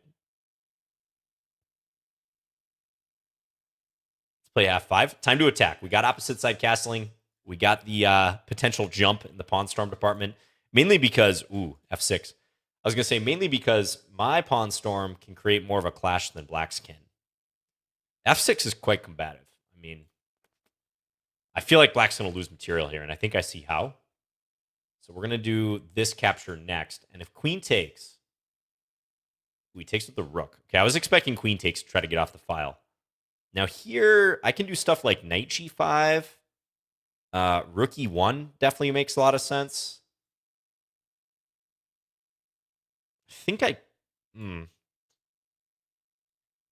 Speaker 1: Let's play f5. Time to attack. We got opposite side castling. We got the potential jump in the pawn storm department. Mainly because, f6. I was going to say mainly because my pawn storm can create more of a clash than black's can. f6 is quite combative. I mean, I feel like black's going to lose material here, and I think I see how. So we're going to do this capture next. And if queen takes, he takes with the rook. Okay, I was expecting queen takes to try to get off the file. Now here, I can do stuff like knight g5. Rook e1 definitely makes a lot of sense. I think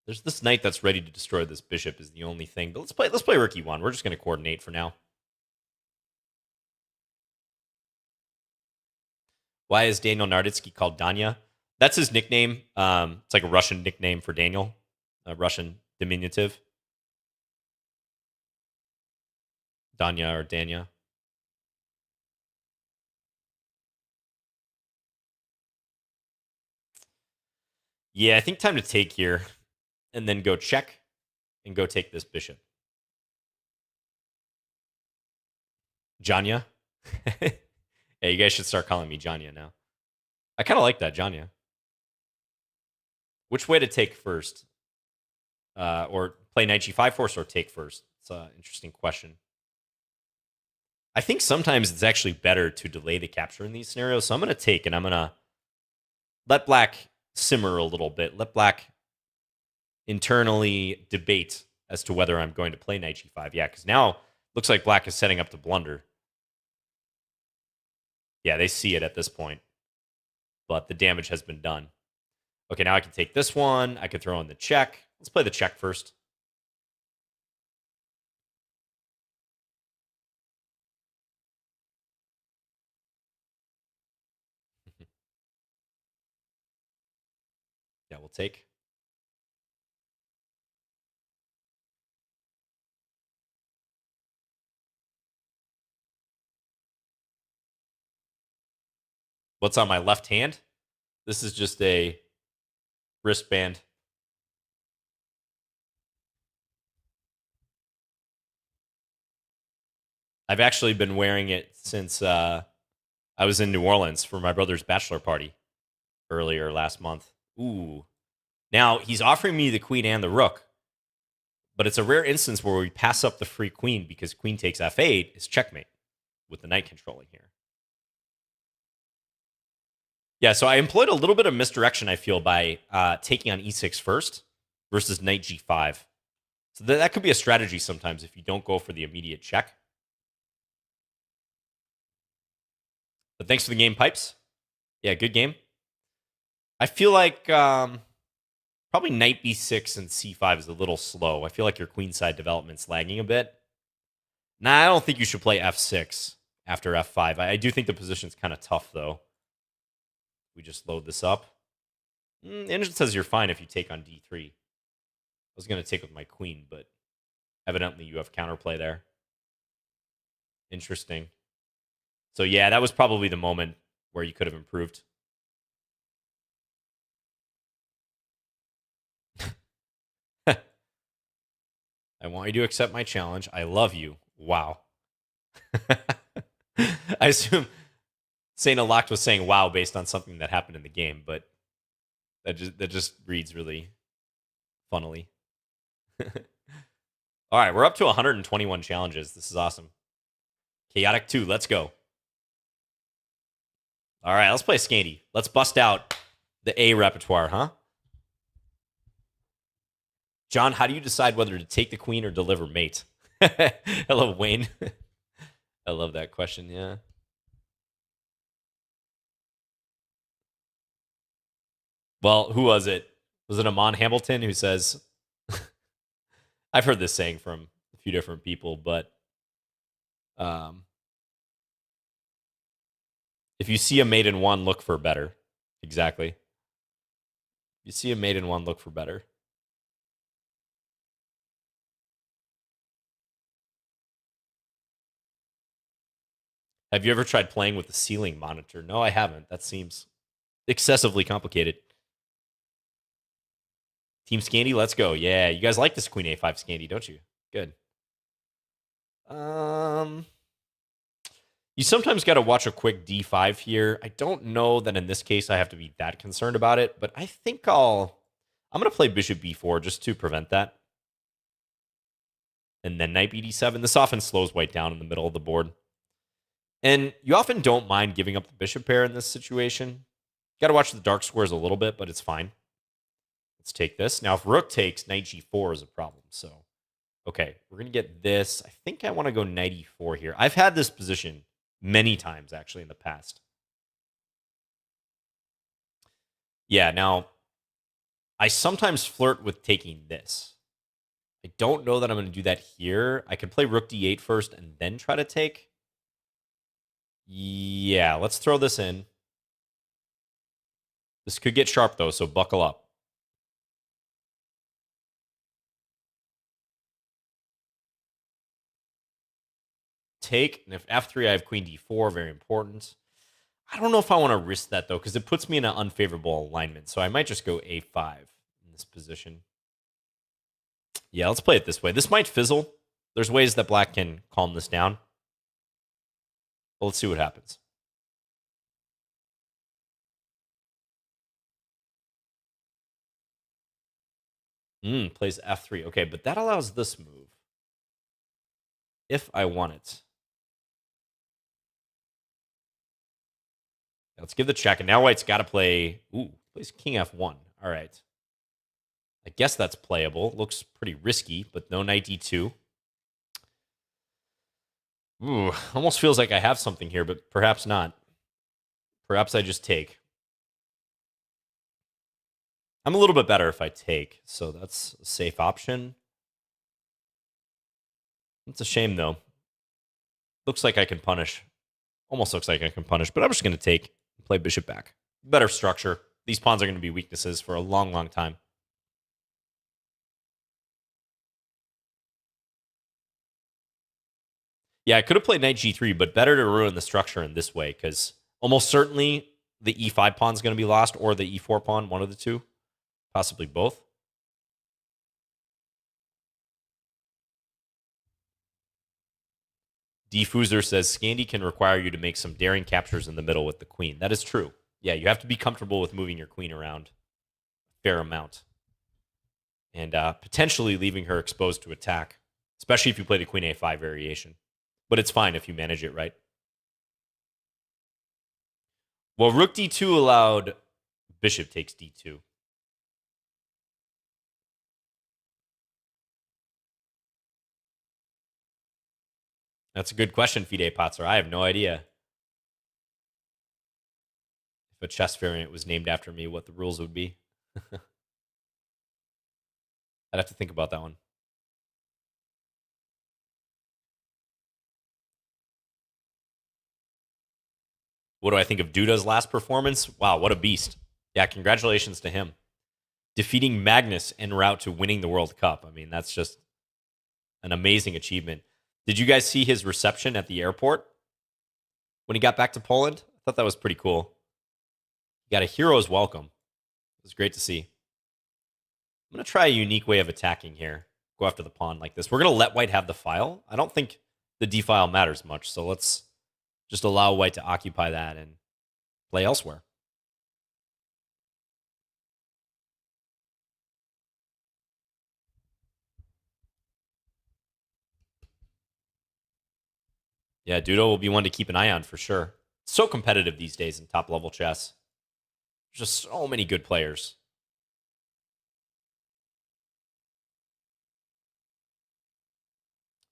Speaker 1: there's this knight that's ready to destroy this bishop is the only thing. But let's play rook e1. We're just going to coordinate for now. Why is Daniel Naroditsky called Danya? That's his nickname. It's like a Russian nickname for Daniel, a Russian diminutive. Danya or Danya. Yeah, I think time to take here and then go check and go take this bishop. Janya. Yeah, you guys should start calling me Janya now. I kind of like that, Janya. Which way to take first? Or play knight g5 first or take first? It's an interesting question. I think sometimes it's actually better to delay the capture in these scenarios. So I'm going to take and I'm going to let black simmer a little bit. Let black internally debate as to whether I'm going to play knight g5. Yeah, because now looks like black is setting up to blunder. Yeah, they see it at this point. But the damage has been done. Okay, now I can take this one. I could throw in the check. Let's play the check first. Yeah, we'll take. What's on my left hand? This is just a wristband. I've actually been wearing it since I was in New Orleans for my brother's bachelor party earlier last month. Ooh. Now, he's offering me the queen and the rook, But it's a rare instance where we pass up the free queen because queen takes f8 is checkmate with the knight controlling here. Yeah, so I employed a little bit of misdirection, I feel, by taking on e6 first versus knight g5. So that could be a strategy sometimes if you don't go for the immediate check. But thanks for the game, Pipes. Yeah, good game. I feel like probably knight b6 and c5 is a little slow. I feel like your queenside development's lagging a bit. Nah, I don't think you should play f6 after f5. I do think the position's kind of tough, though. We just load this up. Engine says you're fine if you take on d3. I was going to take with my queen, but evidently you have counterplay there. Interesting. So yeah, that was probably the moment where you could have improved. I want you to accept my challenge. I love you. Wow. I assume Saint Aloct was saying wow based on something that happened in the game, but that just reads really funnily. All right, we're up to 121 challenges. This is awesome. Chaotic 2, let's go. All right, let's play Scandy. Let's bust out the A repertoire, huh? John, how do you decide whether to take the queen or deliver mate? Hello, Wayne. I love that question, yeah. Well, who was it? Was it Amon Hamilton who says... I've heard this saying from a few different people, but if you see a mate in one, look for better. Exactly. If you see a mate in one, look for better. Have you ever tried playing with the ceiling monitor? No, I haven't. That seems excessively complicated. Team Scandy, let's go. Yeah, you guys like this Queen A5 Scandy, don't you? Good. You sometimes got to watch a quick D5 here. I don't know that in this case I have to be that concerned about it, but I think I'm going to play Bishop B4 just to prevent that. And then Knight BD7. This often slows white down in the middle of the board. And you often don't mind giving up the bishop pair in this situation. Got to watch the dark squares a little bit, but it's fine. Let's take this. Now, if rook takes, knight g4 is a problem. So, okay, we're going to get this. I think I want to go knight e4 here. I've had this position many times, actually, in the past. Yeah, now, I sometimes flirt with taking this. I don't know that I'm going to do that here. I could play rook d8 first and then try to take. Yeah, let's throw this in. This could get sharp, though, so buckle up. Take, and if f3, I have queen d4, very important. I don't know if I want to risk that, though, because it puts me in an unfavorable alignment, so I might just go a5 in this position. Yeah, let's play it this way. This might fizzle. There's ways that black can calm this down. But let's see what happens. Plays f3. Okay, but that allows this move. If I want it. Let's give the check. And now white's got to play... Ooh, plays king f1. All right. I guess that's playable. Looks pretty risky, but no knight d2. Ooh, almost feels like I have something here, but perhaps not. Perhaps I just take. I'm a little bit better if I take, so that's a safe option. It's a shame, though. Looks like I can punish. Almost looks like I can punish, but I'm just going to take and play bishop back. Better structure. These pawns are going to be weaknesses for a long, long time. Yeah, I could have played knight g3, but better to ruin the structure in this way, because almost certainly the e5 pawn is going to be lost, or the e4 pawn, one of the two. Possibly both. Diffuser says, Scandy can require you to make some daring captures in the middle with the queen. That is true. Yeah, you have to be comfortable with moving your queen around a fair amount. and potentially leaving her exposed to attack, especially if you play the queen a5 variation. But it's fine if you manage it right. Well, rook d2 allowed bishop takes d2. That's a good question, Fide Potzer. I have no idea. If a chess variant was named after me, what the rules would be. I'd have to think about that one. What do I think of Duda's last performance? Wow, what a beast. Yeah, congratulations to him. Defeating Magnus en route to winning the World Cup. I mean, that's just an amazing achievement. Did you guys see his reception at the airport when he got back to Poland? I thought that was pretty cool. He got a hero's welcome. It was great to see. I'm going to try a unique way of attacking here. Go after the pawn like this. We're going to let white have the file. I don't think the d file matters much, so let's just allow white to occupy that and play elsewhere. Yeah, Dudo will be one to keep an eye on for sure. So competitive these days in top level chess. There's just so many good players.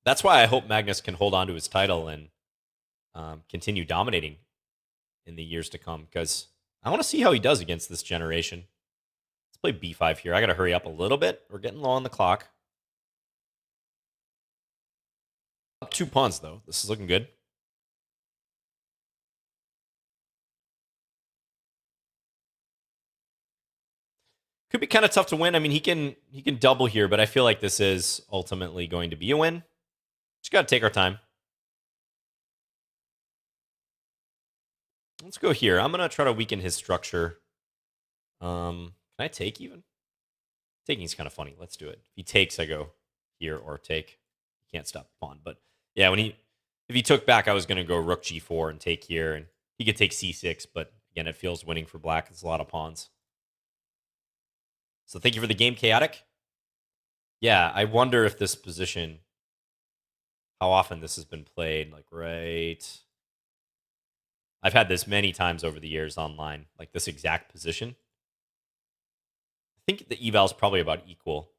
Speaker 1: That's why I hope Magnus can hold on to his title and continue dominating in the years to come, because I want to see how he does against this generation. Let's play b5 here. I got to hurry up a little bit. We're getting low on the clock. Up 2 pawns, though. This is looking good. Could be kind of tough to win. I mean, he can double here, but I feel like this is ultimately going to be a win. Just got to take our time. Let's go here. I'm going to try to weaken his structure. Can I take even? Taking is kind of funny. Let's do it. If he takes, I go here or take. Can't stop the pawn. But yeah, if he took back, I was going to go rook g4 and take here, and he could take c6. But again, it feels winning for black. It's a lot of pawns. So thank you for the game, Chaotic. Yeah, I wonder if this position, how often this has been played. Like, right. I've had this many times over the years online, like this exact position. I think the eval is probably about equal.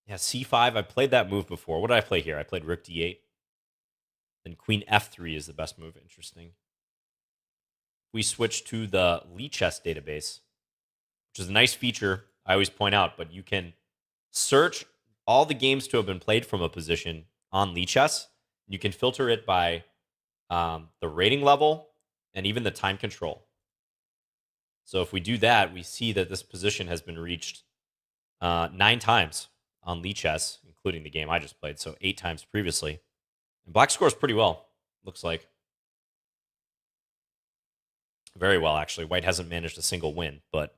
Speaker 1: Yeah, c5. I played that move before. What did I play here? I played rook d8. Then queen f3 is the best move. Interesting. We switch to the Lichess database, which is a nice feature I always point out, but you can search all the games to have been played from a position on Lichess. You can filter it by the rating level and even the time control. So if we do that, we see that this position has been reached 9 times on Lichess, including the game I just played, so 8 times previously. And black scores pretty well, looks like. Very well, actually. White hasn't managed a single win, but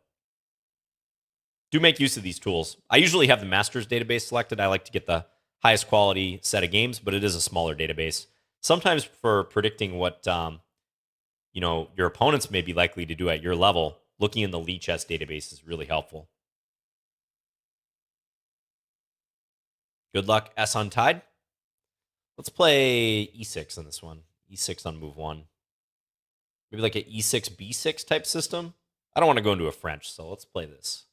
Speaker 1: do make use of these tools. I usually have the Masters database selected. I like to get the highest quality set of games, but it is a smaller database. Sometimes for predicting what your opponents may be likely to do at your level, looking in the Lichess database is really helpful. Good luck, S Untied. Let's play e6 on this one. E6 on move 1. Maybe like an e6, b6 type system. I don't want to go into a French, so let's play this.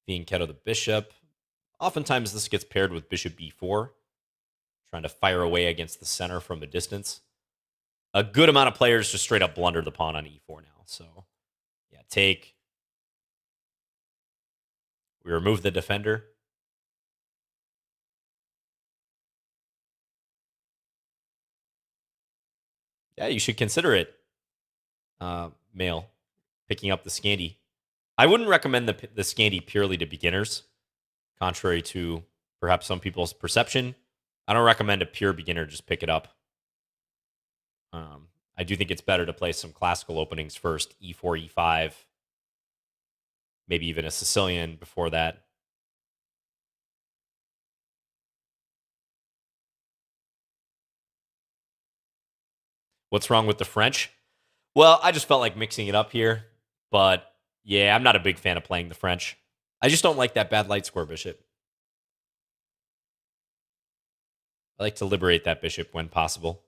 Speaker 1: Fianchetto the bishop. Oftentimes this gets paired with bishop b4. Trying to fire away against the center from a distance. A good amount of players just straight up blunder the pawn on e4 now. So, yeah, take. We remove the defender. Yeah, you should consider it, male, picking up the Scandi. I wouldn't recommend the Scandi purely to beginners, contrary to perhaps some people's perception. I don't recommend a pure beginner just pick it up. I do think it's better to play some classical openings first, e4, e5, maybe even a Sicilian before that. What's wrong with the French? Well, I just felt like mixing it up here. But yeah, I'm not a big fan of playing the French. I just don't like that bad light square bishop. I like to liberate that bishop when possible.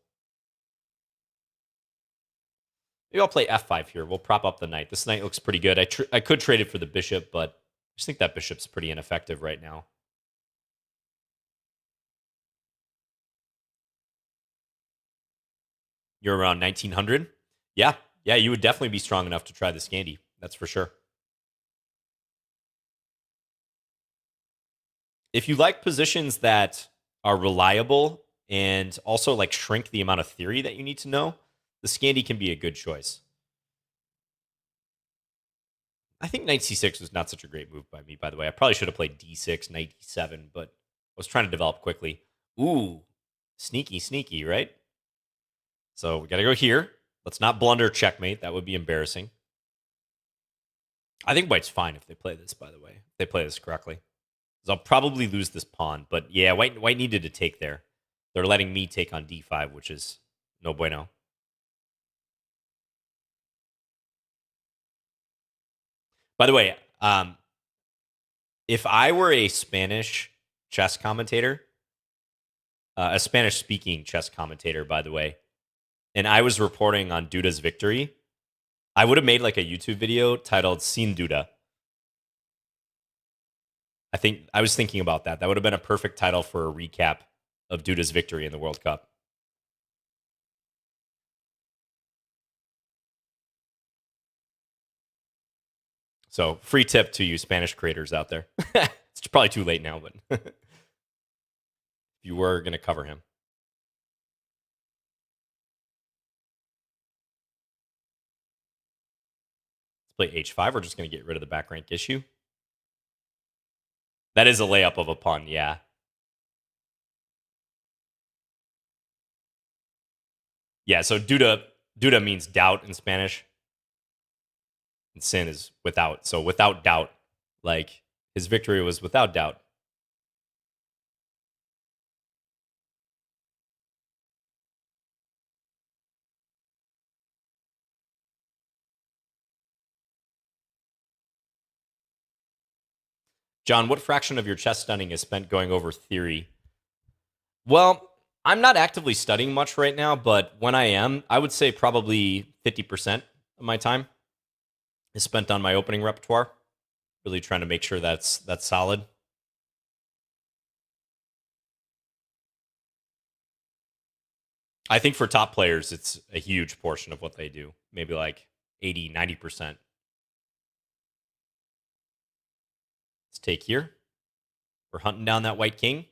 Speaker 1: Maybe I'll play f5 here. We'll prop up the knight. This knight looks pretty good. I could trade it for the bishop, but I just think that bishop's pretty ineffective right now. You're around 1900? Yeah. Yeah, you would definitely be strong enough to try the Scandi. That's for sure. If you like positions that are reliable and also like shrink the amount of theory that you need to know, the Scandi can be a good choice. I think knight c6 was not such a great move by me, by the way. I probably should have played d6, knight d7, but I was trying to develop quickly. Ooh, sneaky, sneaky, right? So we got to go here. Let's not blunder checkmate. That would be embarrassing. I think white's fine if they play this, by the way. If they play this correctly. Because I'll probably lose this pawn. But yeah, white needed to take there. They're letting me take on d5, which is no bueno. By the way, if I were a Spanish chess commentator, a Spanish-speaking chess commentator, by the way, and I was reporting on Duda's victory, I would have made like a YouTube video titled Sin Duda. I was thinking about that. That would have been a perfect title for a recap of Duda's victory in the World Cup. So, free tip to you Spanish creators out there. It's probably too late now, but if you were going to cover him. Let's play h5. We're just going to get rid of the back rank issue. That is a layup of a pawn, yeah. Yeah, so Duda means doubt in Spanish. And sin is without. So without doubt. Like his victory was without doubt. John, what fraction of your chess studying is spent going over theory? Well, I'm not actively studying much right now, but when I am, I would say probably 50% of my time is spent on my opening repertoire. Really trying to make sure that's solid. I think for top players, it's a huge portion of what they do. Maybe like 80, 90%. Let's take here. We're hunting down that white king.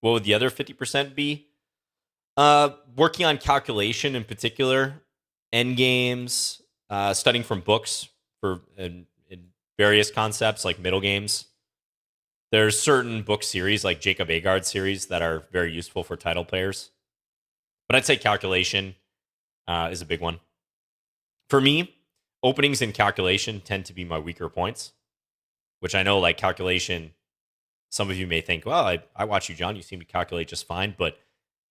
Speaker 1: What would the other 50% be? Working on calculation in particular, end games, studying from books for in various concepts like middle games. There's certain book series like Jacob Agard's series that are very useful for title players. But I'd say calculation is a big one. For me, openings and calculation tend to be my weaker points, which I know like calculation, some of you may think, well, I watch you, John. You seem to calculate just fine, but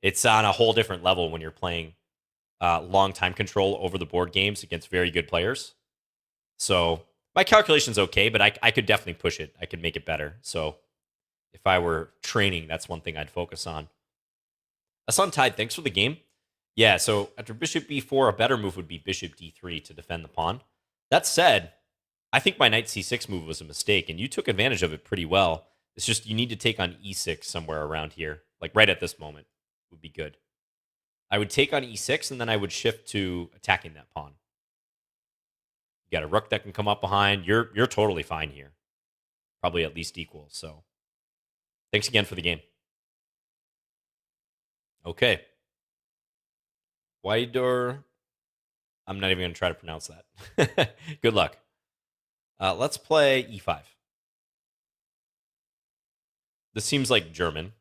Speaker 1: it's on a whole different level when you're playing long time control over the board games against very good players. So my calculation's okay, but I could definitely push it. I could make it better. So if I were training, that's one thing I'd focus on. Asun Tide, thanks for the game. Yeah, so after bishop b4, a better move would be bishop d3 to defend the pawn. That said, I think my knight c6 move was a mistake, and you took advantage of it pretty well. It's just you need to take on e6 somewhere around here, like right at this moment would be good. I would take on e6, and then I would shift to attacking that pawn. You got a rook that can come up behind. You're totally fine here. Probably at least equal. So thanks again for the game. Okay. Wider. I'm not even going to try to pronounce that. Good luck. Let's play e5. This seems like German,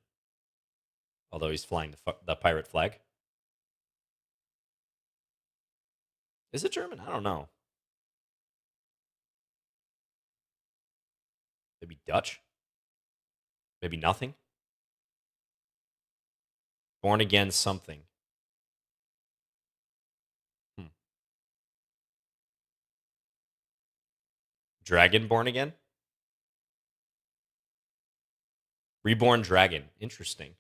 Speaker 1: although he's flying the pirate flag. Is it German? I don't know. Maybe Dutch? Maybe nothing? Born again something. Dragon born again? Reborn dragon. Interesting.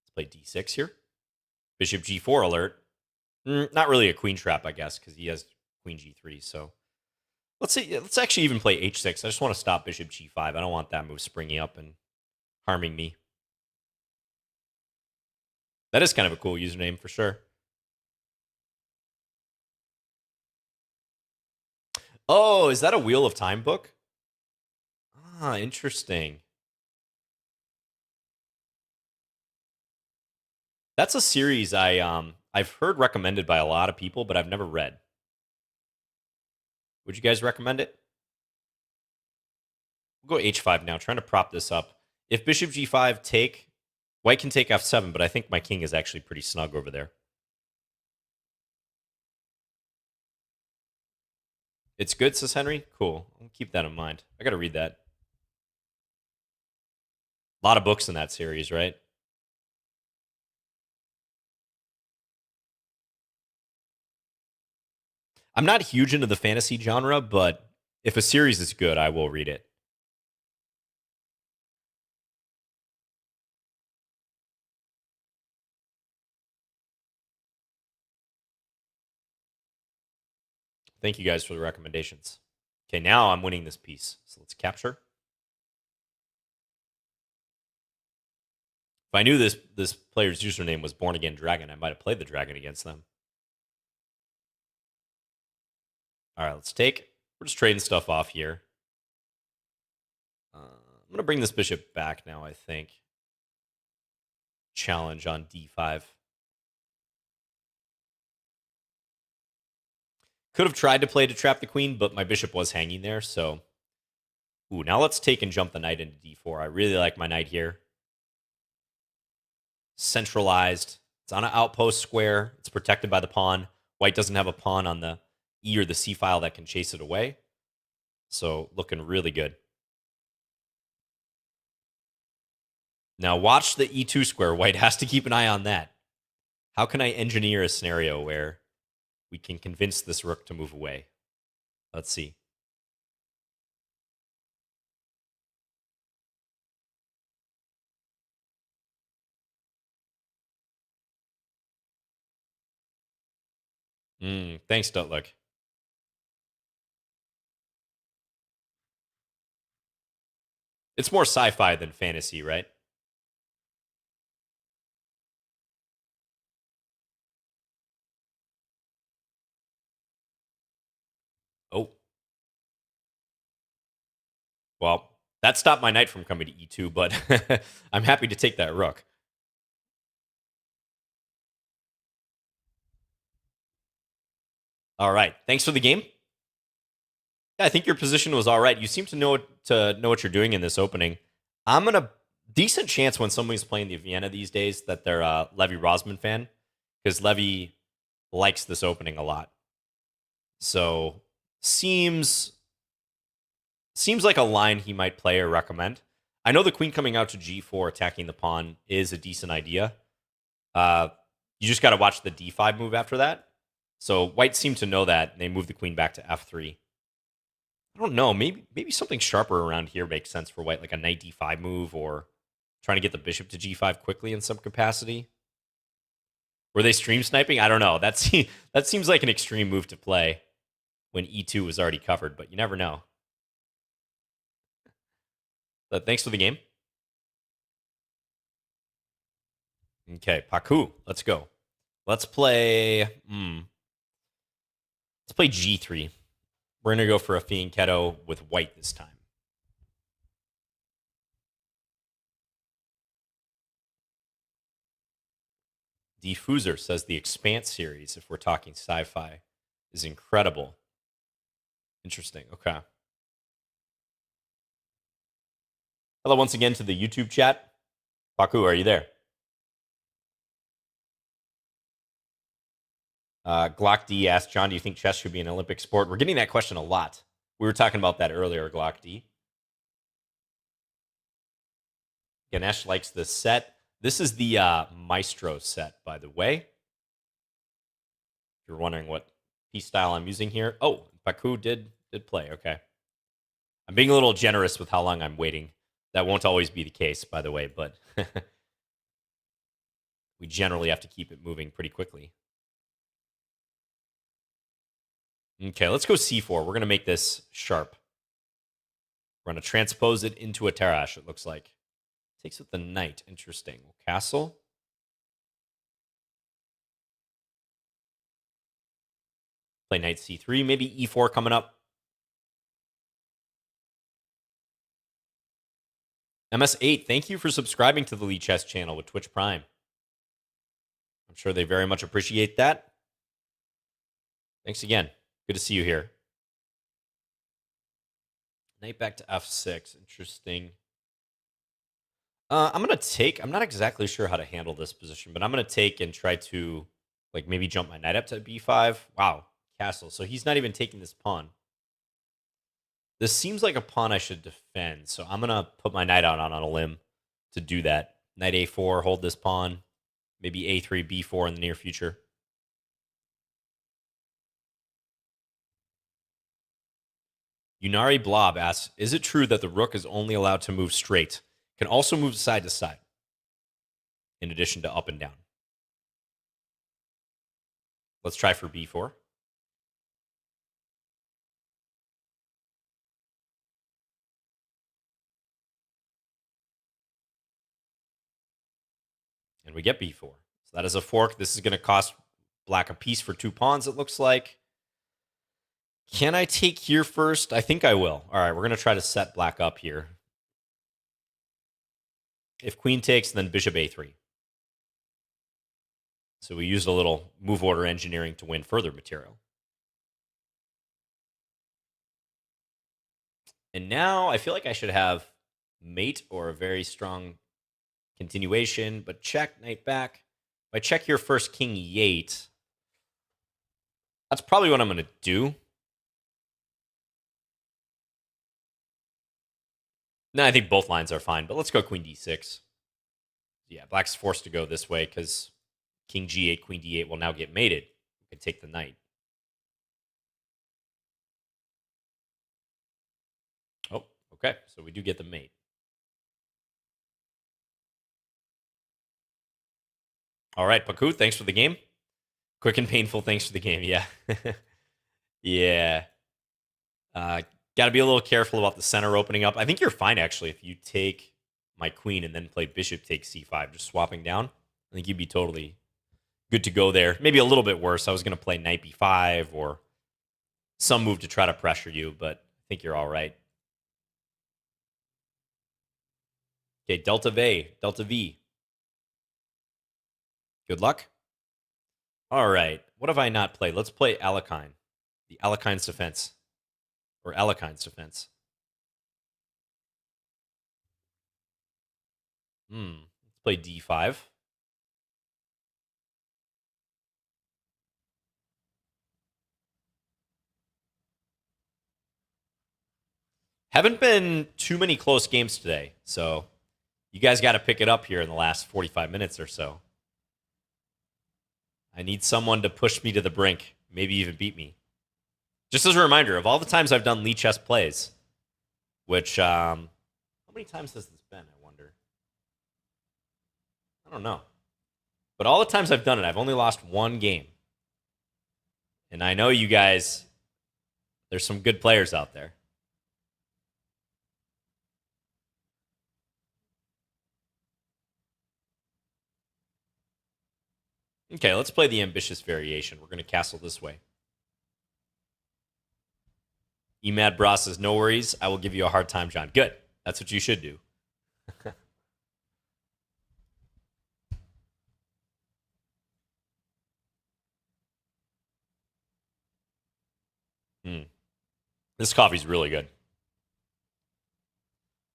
Speaker 1: Let's play d6 here. Bishop g4 alert. Not really a queen trap, I guess, because he has queen g3. So let's see. Let's actually even play h6. I just want to stop bishop g5. I don't want that move springing up and harming me. That is kind of a cool username for sure. Oh, is that a Wheel of Time book? Ah, interesting. That's a series I've heard recommended by a lot of people, but I've never read. Would you guys recommend it? We'll go h5 now, trying to prop this up. If bishop g5 take, white can take f7, but I think my king is actually pretty snug over there. It's good, says Henry. Cool. I'll keep that in mind. I got to read that. A lot of books in that series, right? I'm not huge into the fantasy genre, but if a series is good, I will read it. Thank you guys for the recommendations. Okay, now I'm winning this piece. So let's capture. If I knew this player's username was Born Again Dragon, I might have played the dragon against them. All right, let's take. We're just trading stuff off here. I'm going to bring this bishop back now, I think. Challenge on d5. Could have tried to play to trap the queen, but my bishop was hanging there, so... Ooh, now let's take and jump the knight into d4. I really like my knight here. Centralized. It's on an outpost square. It's protected by the pawn. White doesn't have a pawn on the E or the C file that can chase it away. So looking really good. Now watch the E2 square. White has to keep an eye on that. How can I engineer a scenario where we can convince this rook to move away? Let's see. Thanks, Dutluck. It's more sci-fi than fantasy, right? Oh. Well, that stopped my knight from coming to e2, but I'm happy to take that rook. All right. Thanks for the game. Yeah, I think your position was all right. You seem to know what you're doing in this opening. I'm gonna decent chance when somebody's playing the Vienna these days that they're a Levy Rosman fan, because Levy likes this opening a lot. So seems like a line he might play or recommend. I know the queen coming out to g4 attacking the pawn is a decent idea. You just got to watch the d5 move after that. So white seemed to know that, and they moved the queen back to f3. I don't know. Maybe something sharper around here makes sense for white, like a knight d5 move, or trying to get the bishop to g5 quickly in some capacity. Were they stream sniping? I don't know. That seems like an extreme move to play when e2 was already covered, but you never know. But thanks for the game. Okay, Paku, let's go. Let's play. Let's play g3. We're gonna go for a fianchetto with white this time. Diffuser says the Expanse series, if we're talking sci-fi, is incredible. Interesting. Okay. Hello once again to the YouTube chat. Paku, are you there? Glock D asked, John, do you think chess should be an Olympic sport? We're getting that question a lot. We were talking about that earlier, Glock D. Ganesh likes this set. This is the Maestro set, by the way. If you're wondering what piece style I'm using here. Oh, Baku did play. Okay. I'm being a little generous with how long I'm waiting. That won't always be the case, by the way, but we generally have to keep it moving pretty quickly. Okay, let's go c4. We're going to make this sharp. We're going to transpose it into a Tarash, it looks like. Takes with the knight. Interesting. Castle. Play knight c3. Maybe e4 coming up. MS8, thank you for subscribing to the Lichess channel with Twitch Prime. I'm sure they very much appreciate that. Thanks again. Good to see you here. Knight back to f6. Interesting. I'm going to take... I'm not exactly sure how to handle this position, but I'm going to take and try to like maybe jump my knight up to b5. Wow. Castle. So he's not even taking this pawn. This seems like a pawn I should defend, so I'm going to put my knight out on a limb to do that. Knight a4, hold this pawn. Maybe a3, b4 in the near future. Unari Blob asks, is it true that the rook is only allowed to move straight? Can also move side to side, in addition to up and down. Let's try for b4. And we get b4. So that is a fork. This is going to cost black a piece for 2 pawns, it looks like. Can I take here first? I think I will. All right, we're going to try to set black up here. If queen takes, then bishop a3. So we used a little move order engineering to win further material. And now I feel like I should have mate or a very strong continuation, but check, knight back. If I check here first, king e8, that's probably what I'm going to do. No, I think both lines are fine, but let's go queen d6. Yeah, black's forced to go this way because king g8, queen d8 will now get mated. We can take the knight. Oh, okay. So we do get the mate. All right, Paku, thanks for the game. Quick and painful, thanks for the game. Yeah. Yeah. Got to be a little careful about the center opening up. I think you're fine, actually, if you take my queen and then play bishop takes c5, just swapping down. I think you'd be totally good to go there. Maybe a little bit worse. I was going to play knight b5 or some move to try to pressure you, but I think you're all right. Okay, Delta V. Good luck. All right. What have I not played? Let's play Alekhine. The Alekhine's Defense. Or Alekhine's Defense. Let's play d5. Haven't been too many close games today, so you guys got to pick it up here in the last 45 minutes or so. I need someone to push me to the brink, maybe even beat me. Just as a reminder, of all the times I've done Lichess plays, which, how many times has this been, I wonder? I don't know. But all the times I've done it, I've only lost 1 game. And I know you guys, there's some good players out there. Okay, let's play the ambitious variation. We're going to castle this way. Emad Bra says, no worries. I will give you a hard time, John. Good. That's what you should do. This coffee's really good.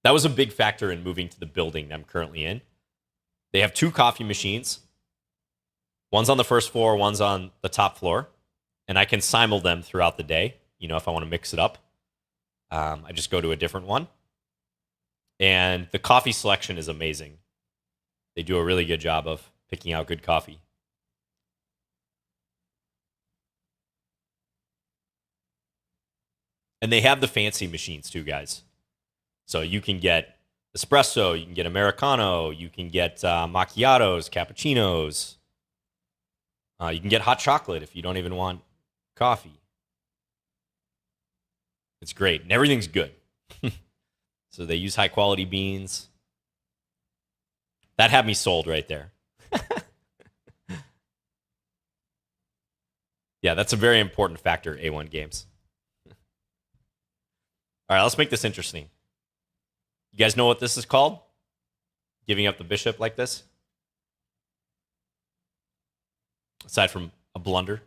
Speaker 1: That was a big factor in moving to the building I'm currently in. They have 2 coffee machines. One's on the first floor, one's on the top floor. And I can simul them throughout the day, you know, if I want to mix it up. I just go to a different one. And the coffee selection is amazing. They do a really good job of picking out good coffee. And they have the fancy machines too, guys. So you can get espresso, you can get Americano, you can get macchiatos, cappuccinos. You can get hot chocolate if you don't even want coffee. It's great. And everything's good. So they use high quality beans. That had me sold right there. Yeah, that's a very important factor, A1 games. All right, let's make this interesting. You guys know what this is called? Giving up the bishop like this? Aside from a blunder.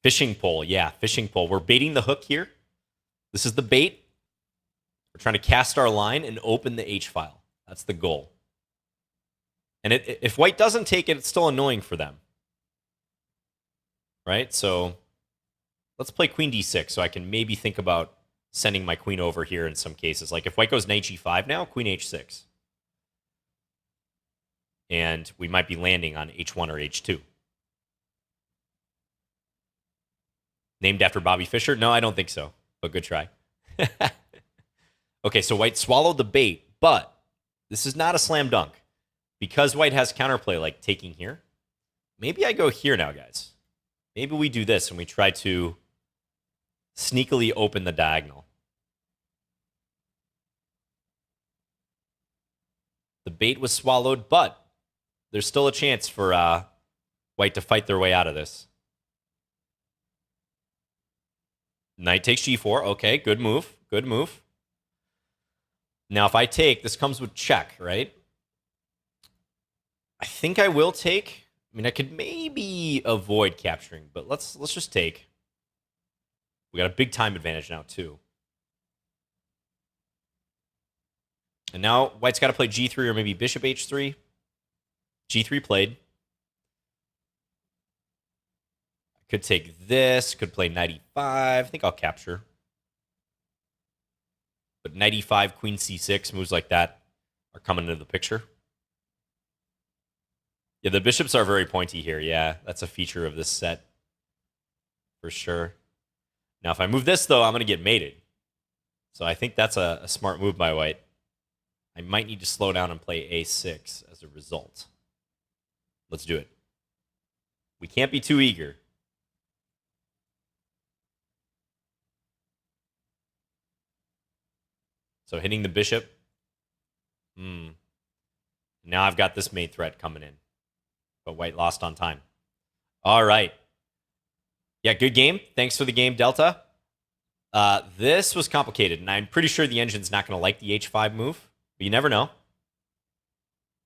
Speaker 1: Fishing pole, yeah, fishing pole. We're baiting the hook here. This is the bait. We're trying to cast our line and open the H file. That's the goal. And if white doesn't take it, it's still annoying for them. Right? So let's play queen d6 so I can maybe think about sending my queen over here in some cases. Like if white goes knight g5 now, queen h6. And we might be landing on h1 or h2. Named after Bobby Fischer? No, I don't think so, but good try. Okay, so white swallowed the bait, but this is not a slam dunk. Because white has counterplay like taking here, maybe I go here now, guys. Maybe we do this and we try to sneakily open the diagonal. The bait was swallowed, but there's still a chance for white to fight their way out of this. Knight takes g4. Okay, good move. Good move. Now, if I take, this comes with check, right? I think I will take. I mean, I could maybe avoid capturing, but let's just take. We got a big time advantage now, too. And now white's got to play g3 or maybe bishop h3. g3 played. Could take this. Could play knight e5. I think I'll capture. But knight e5, queen c6, moves like that are coming into the picture. Yeah, the bishops are very pointy here. Yeah, that's a feature of this set for sure. Now, if I move this, though, I'm going to get mated. So I think that's a smart move by white. I might need to slow down and play a6 as a result. Let's do it. We can't be too eager. So hitting the bishop. Now I've got this mate threat coming in. But white lost on time. All right. Yeah, good game. Thanks for the game, Delta. This was complicated, and I'm pretty sure the engine's not going to like the h5 move. But you never know.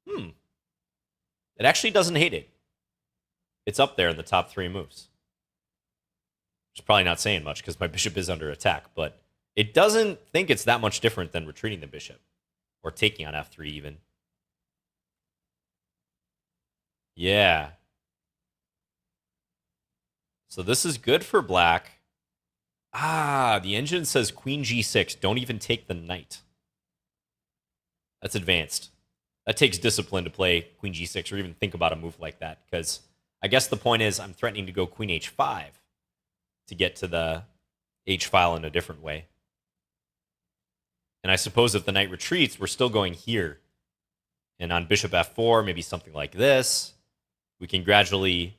Speaker 1: It actually doesn't hate it. It's up there in the top 3 moves. It's probably not saying much because my bishop is under attack, but it doesn't think it's that much different than retreating the bishop or taking on f3 even. Yeah. So this is good for black. The engine says queen g6. Don't even take the knight. That's advanced. That takes discipline to play queen g6 or even think about a move like that, because I guess the point is I'm threatening to go queen h5 to get to the h file in a different way. And I suppose if the knight retreats, we're still going here. And on bishop f4, maybe something like this, we can gradually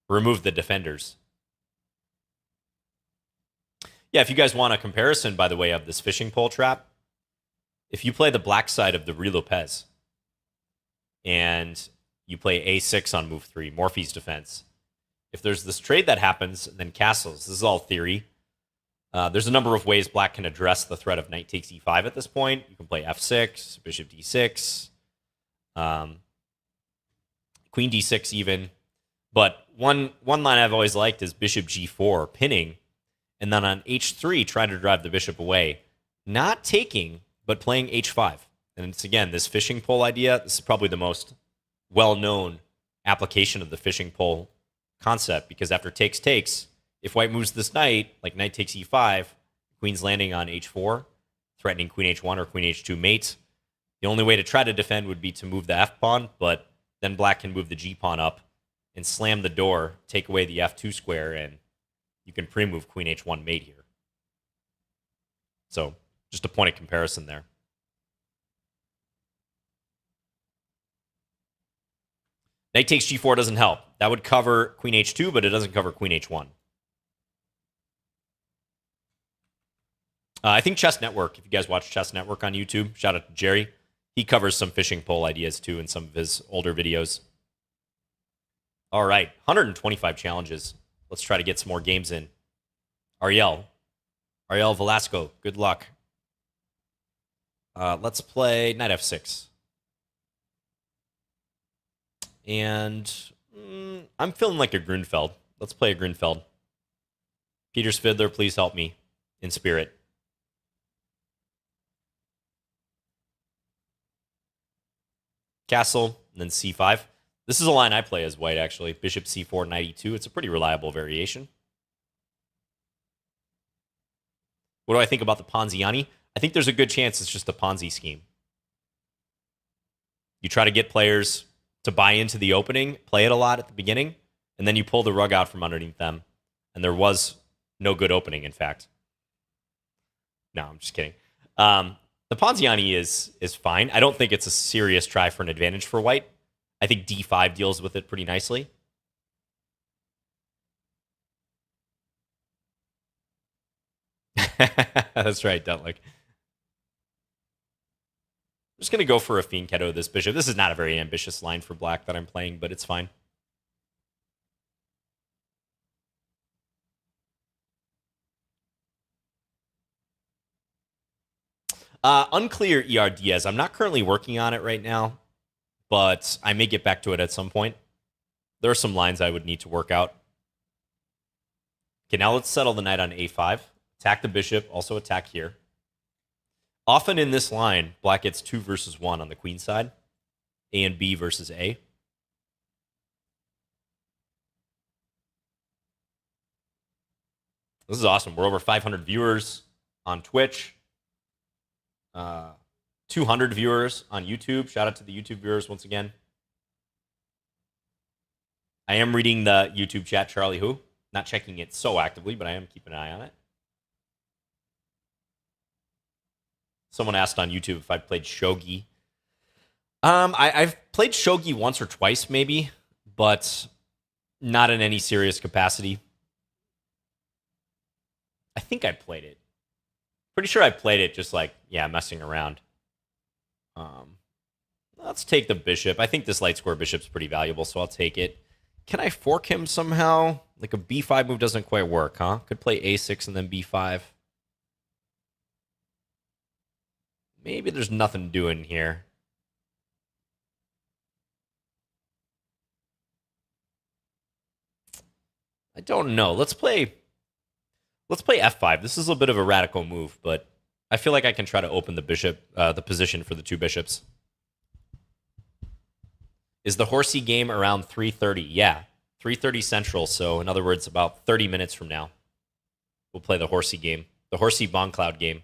Speaker 1: remove the defenders. Yeah, if you guys want a comparison, by the way, of this fishing pole trap, if you play the black side of the Ruy Lopez and you play a6 on move 3, Morphy's defense, if there's this trade that happens, then castles, this is all theory. There's a number of ways black can address the threat of knight takes e5 at this point. You can play f6, bishop d6, queen d6 even. But one line I've always liked is bishop g4, pinning, and then on h3, trying to drive the bishop away. Not taking, but playing h5. And it's, again, this fishing pole idea. This is probably the most well-known application of the fishing pole concept, because after takes, if white moves this knight, like knight takes e5, queen's landing on h4, threatening queen h1 or queen h2 mate. The only way to try to defend would be to move the f-pawn, but then black can move the g-pawn up and slam the door, take away the f2 square, and you can pre-move queen h1 mate here. So just a point of comparison there. Knight takes g4 doesn't help. That would cover queen h2, but it doesn't cover queen h1. I think Chess Network, if you guys watch Chess Network on YouTube, shout out to Jerry. He covers some fishing pole ideas too in some of his older videos. All right, 125 challenges. Let's try to get some more games in. Ariel Velasco, good luck. Let's play knight f6. And I'm feeling like a Grunfeld. Let's play a Grunfeld. Peter Fiddler, please help me in spirit. Castle, and then c5. This is a line I play as white, actually. Bishop c4, knight e2. It's a pretty reliable variation. What do I think about the Ponziani? I think there's a good chance it's just a Ponzi scheme. You try to get players to buy into the opening, play it a lot at the beginning, and then you pull the rug out from underneath them. And there was no good opening, in fact. No, I'm just kidding. The Ponziani is fine. I don't think it's a serious try for an advantage for white. I think d5 deals with it pretty nicely. That's right, Duntlick. I'm just going to go for a Fianchetto this bishop. This is not a very ambitious line for black that I'm playing, but it's fine. Unclear ERDS. I'm not currently working on it right now, but I may get back to it at some point. There are some lines I would need to work out. Okay, now let's settle the knight on a5. Attack the bishop, also attack here. Often in this line, black gets 2 versus 1 on the queen side. A and B versus A. This is awesome. We're over 500 viewers on Twitch. 200 viewers on YouTube. Shout out to the YouTube viewers once again. I am reading the YouTube chat, Charlie Who. Not checking it so actively, but I am keeping an eye on it. Someone asked on YouTube if I played shogi. I've played shogi once or twice, maybe, but not in any serious capacity. I think I played it. Pretty sure I played it just like, yeah, messing around. Let's take the bishop. I think this light square bishop's pretty valuable, so I'll take it. Can I fork him somehow? Like a b5 move doesn't quite work, huh? Could play a6 and then b5. Maybe there's nothing doing here. I don't know. Let's play f5. This is a bit of a radical move, but I feel like I can try to open the bishop, the position for the two bishops. Is the horsey game around 3:30? Yeah, 3:30 Central. So in other words, about 30 minutes from now, we'll play the horsey game, the horsey Bon Cloud game.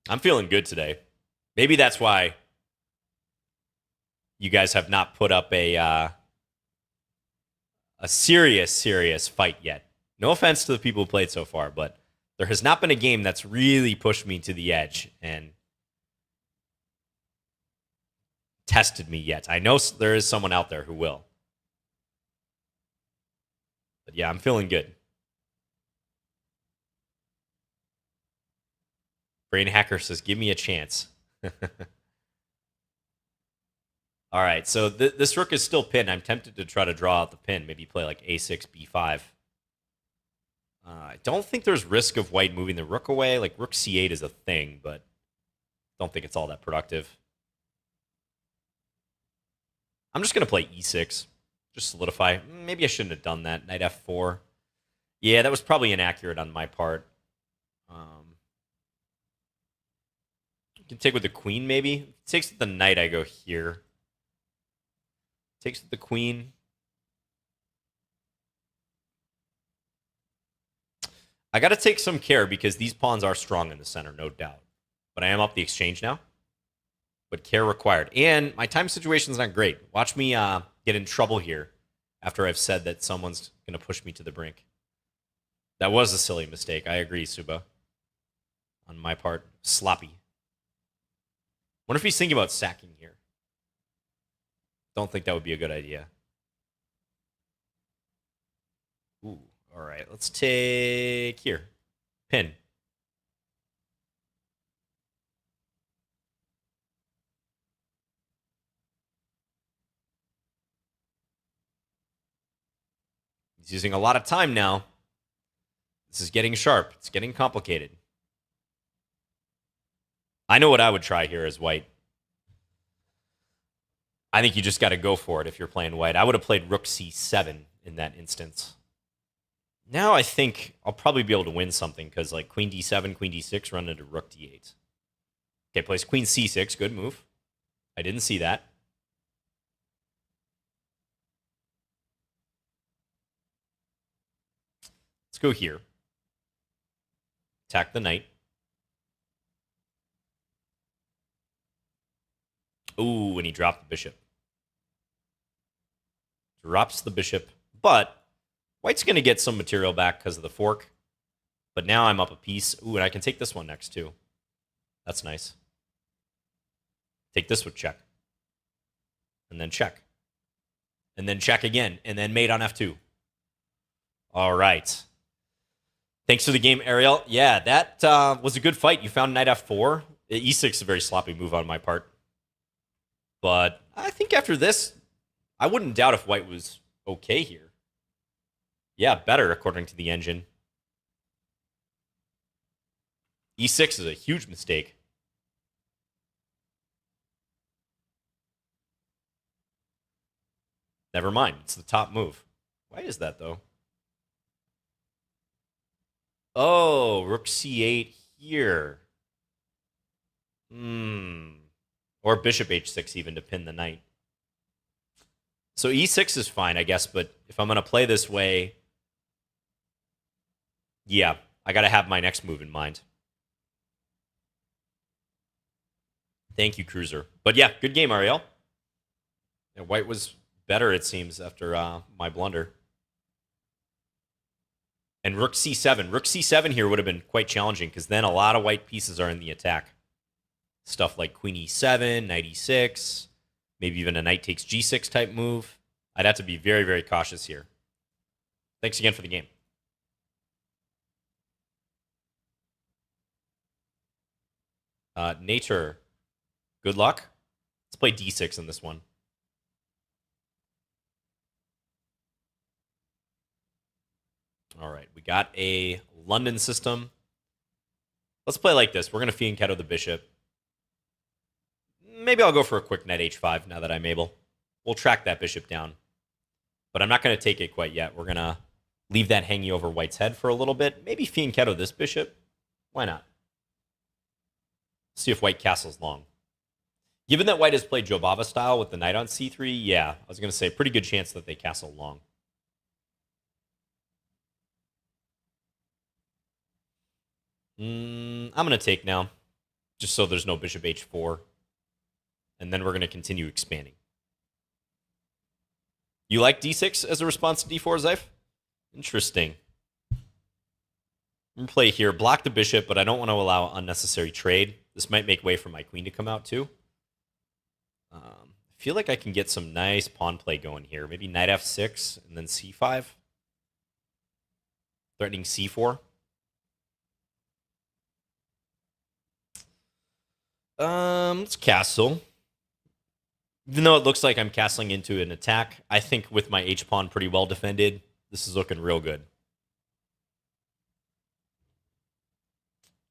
Speaker 1: I'm feeling good today. Maybe that's why you guys have not put up a serious fight yet. No offense to the people who played so far, but there has not been a game that's really pushed me to the edge and tested me yet. I know there is someone out there who will. But yeah, I'm feeling good. Brain Hacker says, give me a chance. All right, so this rook is still pinned. I'm tempted to try to draw out the pin. Maybe play like a6, b5. I don't think there's risk of white moving the rook away. Like rook c8 is a thing, but don't think it's all that productive. I'm just going to play e6. Just solidify. Maybe I shouldn't have done that. Knight f4. Yeah, that was probably inaccurate on my part. You can take with the queen, maybe. Takes with the knight, I go here. Takes with the queen. I got to take some care because these pawns are strong in the center, no doubt. But I am up the exchange now. But care required. And my time situation's not great. Watch me get in trouble here after I've said that someone's going to push me to the brink. That was a silly mistake. I agree, Suba. On my part, sloppy. Wonder if he's thinking about sacking here. Don't think that would be a good idea. Ooh, all right. Let's take here. Pin. He's using a lot of time now. This is getting sharp. It's getting complicated. I know what I would try here as white. I think you just got to go for it if you're playing white. I would have played rook c7 in that instance. Now I think I'll probably be able to win something because like queen d7, queen d6, run into rook d8. Okay, plays queen c6. Good move. I didn't see that. Let's go here. Attack the knight. Ooh, and he dropped the bishop. Drops the bishop, but white's going to get some material back because of the fork. But now I'm up a piece. Ooh, and I can take this one next, too. That's nice. Take this with check. And then check. And then check again. And then mate on f2. All right. Thanks for the game, Ariel. Yeah, that was a good fight. You found knight f4. E6 is a very sloppy move on my part. But I think after this, I wouldn't doubt if white was okay here. Yeah, better, according to the engine. E6 is a huge mistake. Never mind. It's the top move. Why is that, though? Oh, rook c8 here. Or bishop h6 even to pin the knight. So e6 is fine, I guess, but if I'm going to play this way, yeah, I got to have my next move in mind. Thank you, Cruiser. But yeah, good game, Ariel. And white was better, it seems, after my blunder. And rook c7. Rook c7 here would have been quite challenging because then a lot of white pieces are in the attack. Stuff like queen e7, knight e6, maybe even a knight takes g6 type move. I'd have to be very, very cautious here. Thanks again for the game. Nature, good luck. Let's play d6 in this one. All right, we got a London system. Let's play like this. We're going to fianchetto the bishop. Maybe I'll go for a quick knight h5 now that I'm able. We'll track that bishop down. But I'm not going to take it quite yet. We're going to leave that hanging over white's head for a little bit. Maybe fianchetto this bishop. Why not? See if white castles long. Given that white has played Jobava style with the knight on c3, yeah, I was going to say pretty good chance that they castle long. I'm going to take now, just so there's no bishop h4. And then we're going to continue expanding. You like d6 as a response to d4, Zyph? Interesting. I'm going to play here. Block the bishop, but I don't want to allow unnecessary trade. This might make way for my queen to come out, too. I feel like I can get some nice pawn play going here. Maybe knight f6 and then c5. Threatening c4. Let's castle. Even though it looks like I'm castling into an attack, I think with my h-pawn pretty well defended, this is looking real good.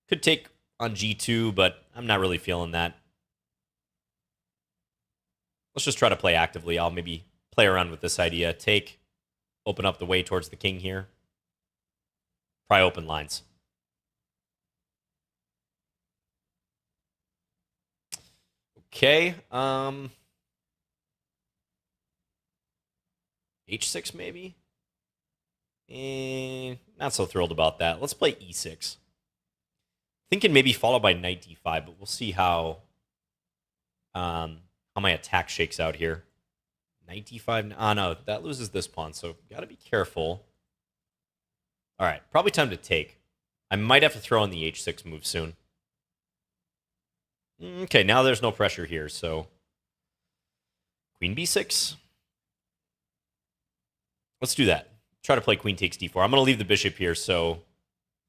Speaker 1: Could take on g2, but I'm not really feeling that. Let's just try to play actively. I'll maybe play around with this idea. Take, open up the way towards the king here. Probably open lines. Okay. H6 maybe? Not so thrilled about that. Let's play E6. Thinking maybe followed by knight D5, but we'll see how my attack shakes out here. Knight D5. Oh, no, that loses this pawn, so got to be careful. All right, probably time to take. I might have to throw in the H6 move soon. Okay, now there's no pressure here, so Queen B6. Let's do that. Try to play Queen takes D4. I'm going to leave the bishop here, so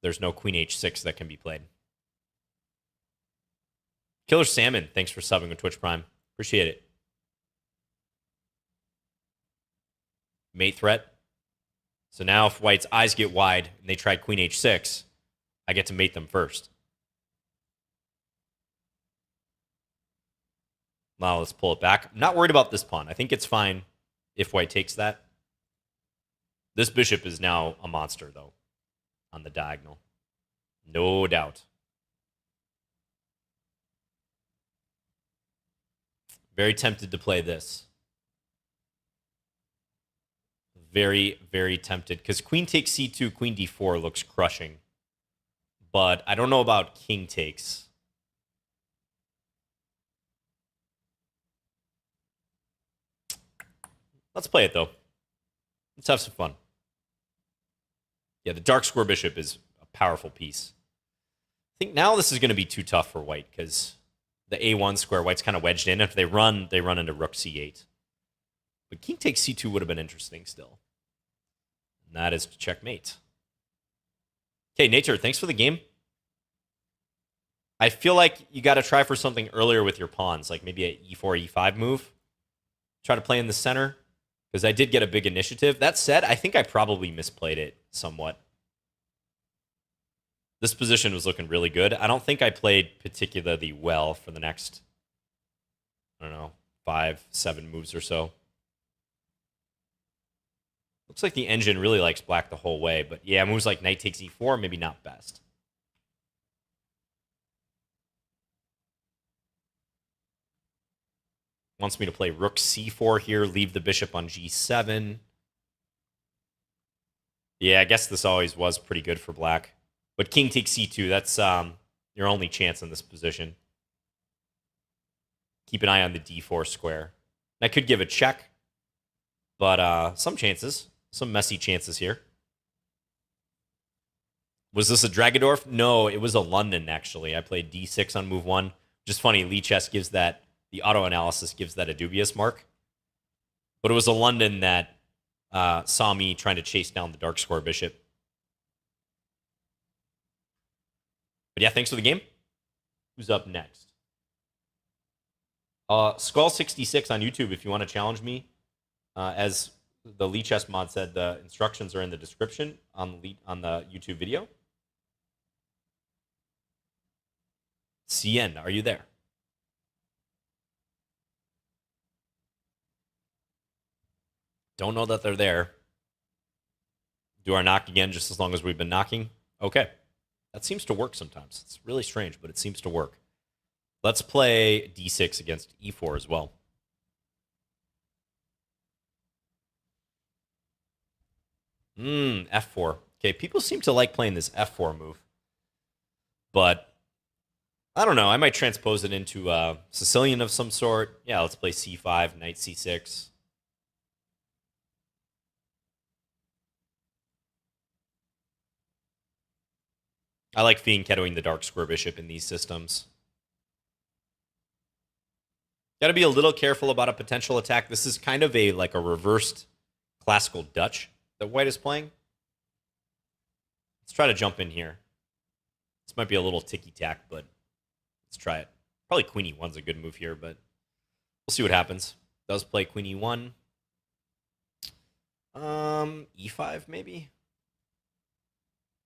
Speaker 1: there's no Queen H6 that can be played. Killer Salmon, thanks for subbing with Twitch Prime. Appreciate it. Mate threat. So now if White's eyes get wide and they try Queen H6, I get to mate them first. Now let's pull it back. I'm not worried about this pawn. I think it's fine if White takes that. This bishop is now a monster, though, on the diagonal. No doubt. Very tempted to play this. Very, very tempted. Because queen takes c2, queen d4 looks crushing. But I don't know about king takes. Let's play it, though. Let's have some fun. Yeah, the dark square bishop is a powerful piece. I think now this is going to be too tough for White because the a1 square, White's kind of wedged in. If they run into rook c8. But king takes c2 would have been interesting still. And that is checkmate. Okay, Nature, thanks for the game. I feel like you got to try for something earlier with your pawns, like maybe an e4, e5 move. Try to play in the center, because I did get a big initiative. That said, I think I probably misplayed it somewhat. This position was looking really good. I don't think I played particularly well for the next, I don't know, 5-7 moves or so. Looks like the engine really likes black the whole way, but yeah, moves like knight takes e4, maybe not best. Wants me to play rook c4 here, leave the bishop on g7. Yeah, I guess this always was pretty good for black. But king takes c2, that's your only chance in this position. Keep an eye on the d4 square. I could give a check, but some chances. Some messy chances here. Was this a Dragadorf? No, it was a London, actually. I played d6 on move 1. Just funny, Lichess gives that, the auto-analysis gives that a dubious mark. But it was a London that saw me trying to chase down the dark square bishop. But yeah, thanks for the game. Who's up next? Skull66 on YouTube, if you want to challenge me. As the Lichess mod said, the instructions are in the description on the YouTube video. CN, are you there? Don't know that they're there. Do our knock again just as long as we've been knocking? Okay. That seems to work sometimes. It's really strange, but it seems to work. Let's play d6 against e4 as well. F4. Okay, people seem to like playing this F4 move. But I don't know. I might transpose it into Sicilian of some sort. Yeah, let's play c5, knight c6. I like fianchettoing the dark square bishop in these systems. Got to be a little careful about a potential attack. This is kind of a reversed classical Dutch that White is playing. Let's try to jump in here. This might be a little ticky-tack, but let's try it. Probably queen e1's a good move here, but we'll see what happens. Does play queen e1. E5 maybe?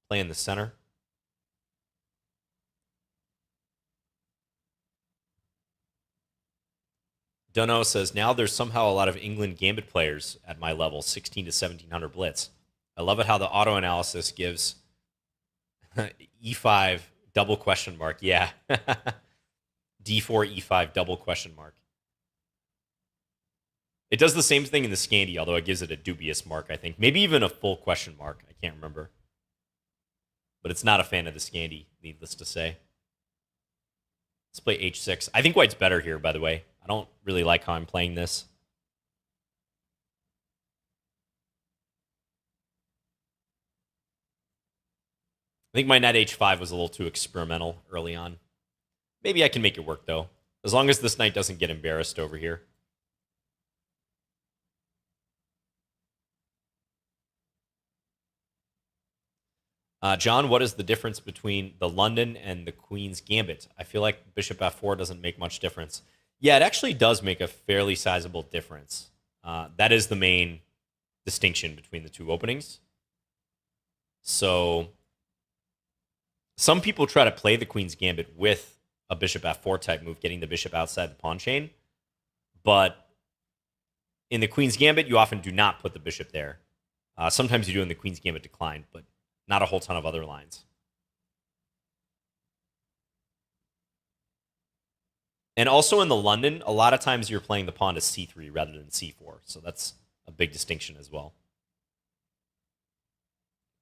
Speaker 1: Play in the center. Dunno says, now there's somehow a lot of England Gambit players at my level, 16 to 1700 blitz. I love it how the auto-analysis gives E5 double question mark. Yeah. D4, E5, double question mark. It does the same thing in the Scandi, although it gives it a dubious mark, I think. Maybe even a full question mark. I can't remember. But it's not a fan of the Scandi, needless to say. Let's play H6. I think white's better here, by the way. I don't really like how I'm playing this. I think my knight H5 was a little too experimental early on. Maybe I can make it work, though. As long as this knight doesn't get embarrassed over here. John, what is the difference between the London and the Queen's Gambit? I feel like bishop f4 doesn't make much difference. Yeah, it actually does make a fairly sizable difference. That is the main distinction between the two openings. So some people try to play the Queen's Gambit with a bishop f4 type move, getting the bishop outside the pawn chain. But in the Queen's Gambit, you often do not put the bishop there. Sometimes you do in the Queen's Gambit decline, but not a whole ton of other lines. And also in the London, a lot of times you're playing the pawn to c3 rather than c4. So that's a big distinction as well.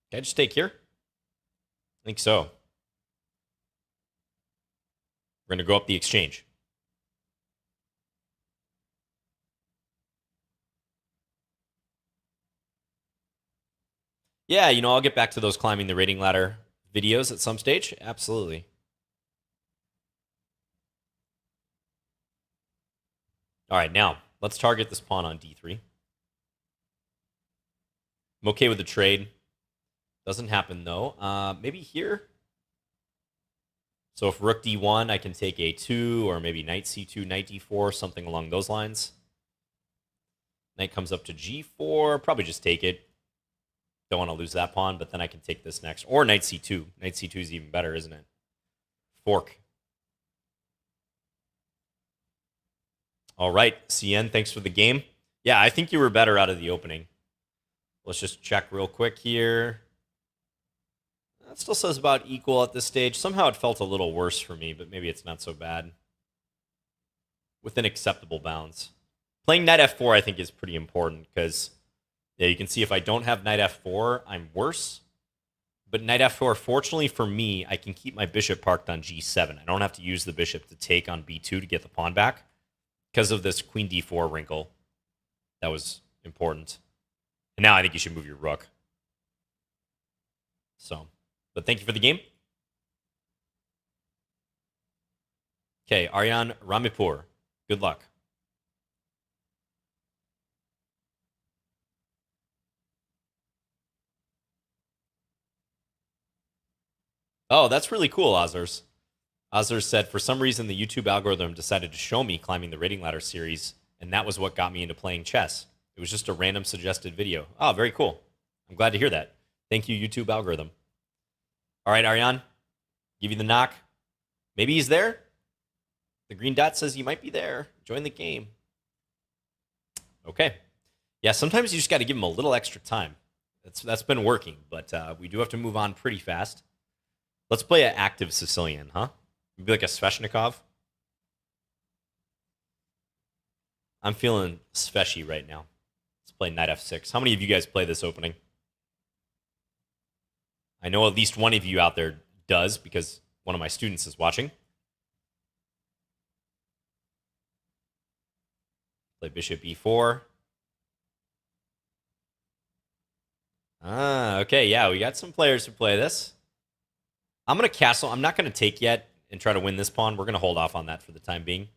Speaker 1: Can I just take here? I think so. We're going to go up the exchange. Yeah, you know, I'll get back to those climbing the rating ladder videos at some stage. Absolutely. All right, now let's target this pawn on d3. I'm okay with the trade. Doesn't happen, though. Maybe here. So if rook d1, I can take a2, or maybe knight c2, knight d4, something along those lines. Knight comes up to g4. Probably just take it. Don't want to lose that pawn, but then I can take this next. Or knight c2. Knight c2 is even better, isn't it? Fork. All right, CN, thanks for the game. Yeah, I think you were better out of the opening. Let's just check real quick here. That still says about equal at this stage. Somehow it felt a little worse for me, but maybe it's not so bad. Within acceptable bounds. Playing knight f4, I think, is pretty important because, yeah, you can see if I don't have knight f4, I'm worse. But knight f4, fortunately for me, I can keep my bishop parked on g7. I don't have to use the bishop to take on b2 to get the pawn back because of this queen d4 wrinkle. That was important. And now I think you should move your rook. So, but thank you for the game. Okay, Aryan Ramipur. Good luck. Oh, that's really cool, Ozers. Ozers said, for some reason, the YouTube algorithm decided to show me climbing the rating ladder series, and that was what got me into playing chess. It was just a random suggested video. Oh, very cool. I'm glad to hear that. Thank you, YouTube algorithm. All right, Aryan, give you the knock. Maybe he's there. The green dot says he might be there. Join the game. Okay. Yeah, sometimes you just got to give him a little extra time. That's been working, but we do have to move on pretty fast. Let's play an active Sicilian, huh? Maybe like a Sveshnikov. I'm feeling Sveshi right now. Let's play knight f6. How many of you guys play this opening? I know at least one of you out there does because one of my students is watching. Play bishop e4. Okay, yeah, we got some players who play this. I'm going to castle. I'm not going to take yet and try to win this pawn. We're going to hold off on that for the time being.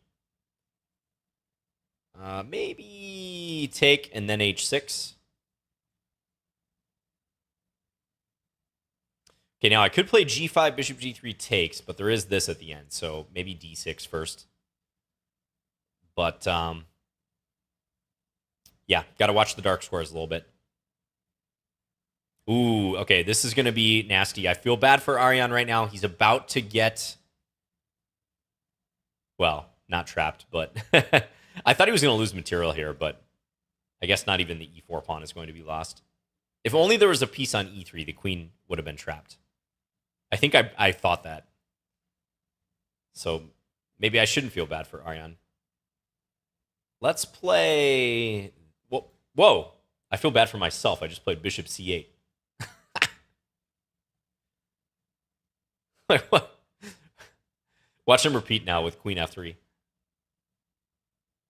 Speaker 1: Maybe take and then h6. Okay, now I could play g5, bishop g3 takes, but there is this at the end, so maybe d6 first. But, yeah, got to watch the dark squares a little bit. Ooh, okay, this is going to be nasty. I feel bad for Aryan right now. He's about to get, well, not trapped, but I thought he was going to lose material here, but I guess not even the e4 pawn is going to be lost. If only there was a piece on e3, the queen would have been trapped. I think I thought that. So Maybe I shouldn't feel bad for Aryan. Let's play... Whoa. I feel bad for myself. I just played bishop c8. Like, what? Watch him repeat now with queen f3.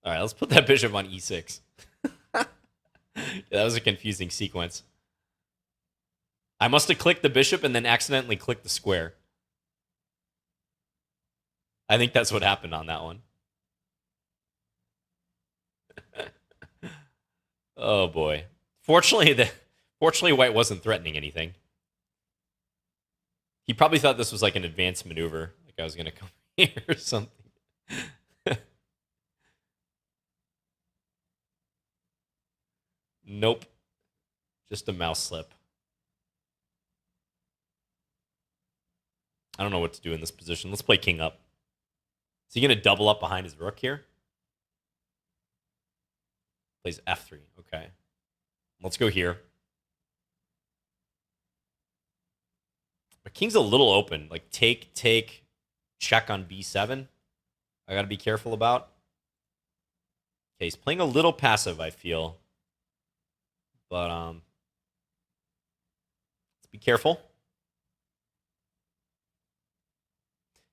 Speaker 1: All right, let's put that bishop on e6. Yeah, that was a confusing sequence. I must have clicked the bishop and then accidentally clicked the square. I think that's what happened on that one. Oh boy. Fortunately, white wasn't threatening anything. He probably thought this was like an advanced maneuver, like I was going to come here or something. Nope. Just a mouse slip. I don't know what to do in this position. Let's play king up. Is he going to double up behind his rook here? Plays f3. Okay. Let's go here. My king's a little open. Like take, check on b7. I got to be careful about. Okay, he's playing a little passive, I feel. But let's be careful.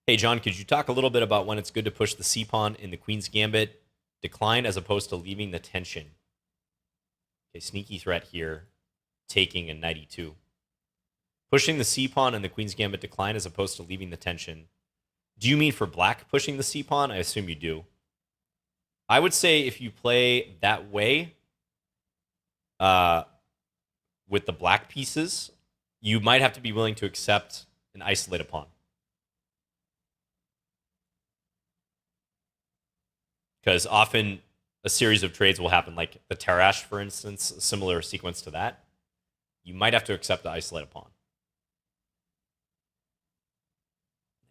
Speaker 1: Hey, John, could you talk a little bit about when it's good to push the c-pawn in the queen's gambit, decline as opposed to leaving the tension? Okay, sneaky threat here, taking and knight e2. Pushing the c-pawn in the queen's gambit, decline as opposed to leaving the tension. Do you mean for black pushing the c-pawn? I assume you do. I would say if you play that way, with the black pieces, you might have to be willing to accept an isolated pawn. Because often a series of trades will happen, like the Tarrasch, for instance, a similar sequence to that. You might have to accept the isolated pawn.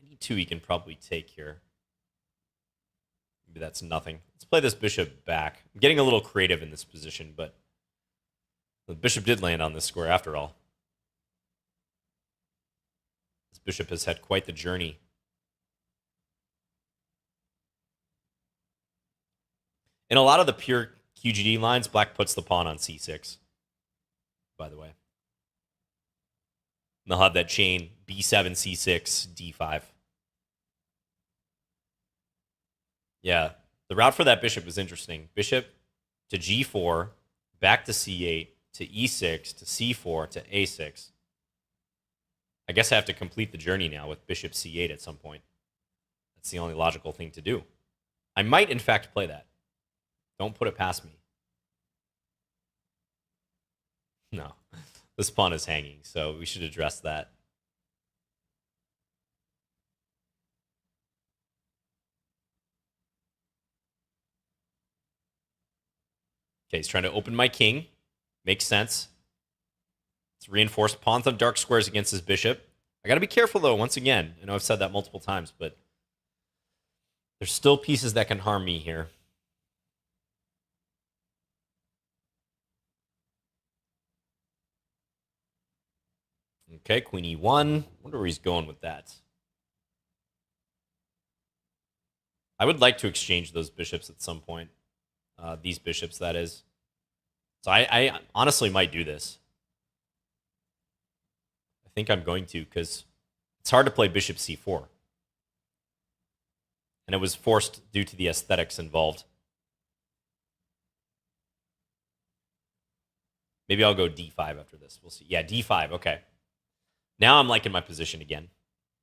Speaker 1: E2 he can probably take here. Maybe that's nothing. Let's play this bishop back. I'm getting a little creative in this position, but the bishop did land on this square after all. This bishop has had quite the journey. In a lot of the pure QGD lines, black puts the pawn on c6, by the way. And they'll have that chain b7, c6, d5. Yeah, the route for that bishop is interesting. Bishop to g4, back to c8, to e6, to c4, to a6. I guess I have to complete the journey now with bishop c8 at some point. That's the only logical thing to do. I might, in fact, play that. Don't put it past me. No, this pawn is hanging, so we should address that. Okay, he's trying to open my king. Makes sense. It's reinforced pawns on dark squares against his bishop. I got to be careful, though, once again. I know I've said that multiple times, but there's still pieces that can harm me here. Okay, queen e1. Wonder where he's going with that. I would like to exchange those bishops at some point. These bishops, that is. So I honestly might do this. I think I'm going to, because it's hard to play bishop c4. And it was forced due to the aesthetics involved. Maybe I'll go d5 after this. We'll see. Yeah, d5. Okay. Now I'm liking my position again.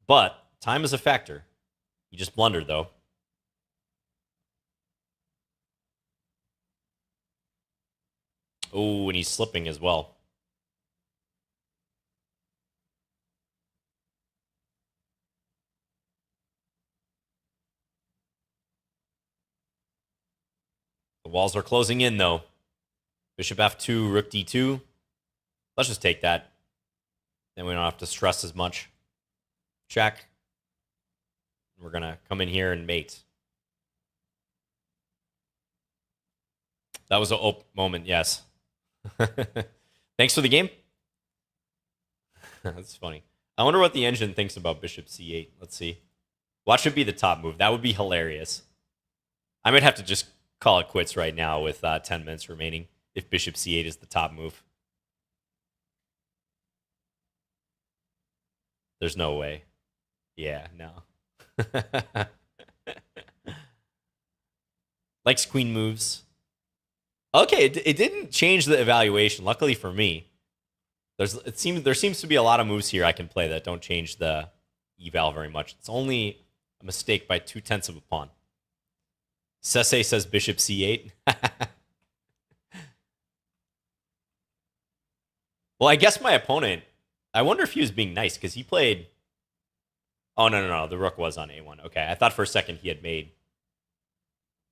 Speaker 1: But time is a factor. You just blundered, though. Oh, and he's slipping as well. The walls are closing in, though. Bishop f2, rook d2. Let's just take that. Then we don't have to stress as much. Check. We're going to come in here and mate. That was a moment, yes. Thanks for the game. That's funny. I wonder what the engine thinks about bishop c8. Let's see. Watch it be the top move. That would be hilarious. I might have to just call it quits right now with 10 minutes remaining if bishop c8 is the top move. There's no way. Yeah, no. Likes queen moves. Okay, it didn't change the evaluation. Luckily for me, there seems to be a lot of moves here I can play that don't change the eval very much. It's only a mistake by 0.2 of a pawn. Sese says bishop c8. Well, I guess my opponent, I wonder if he was being nice because he played. Oh, no. The rook was on a1. Okay, I thought for a second he had made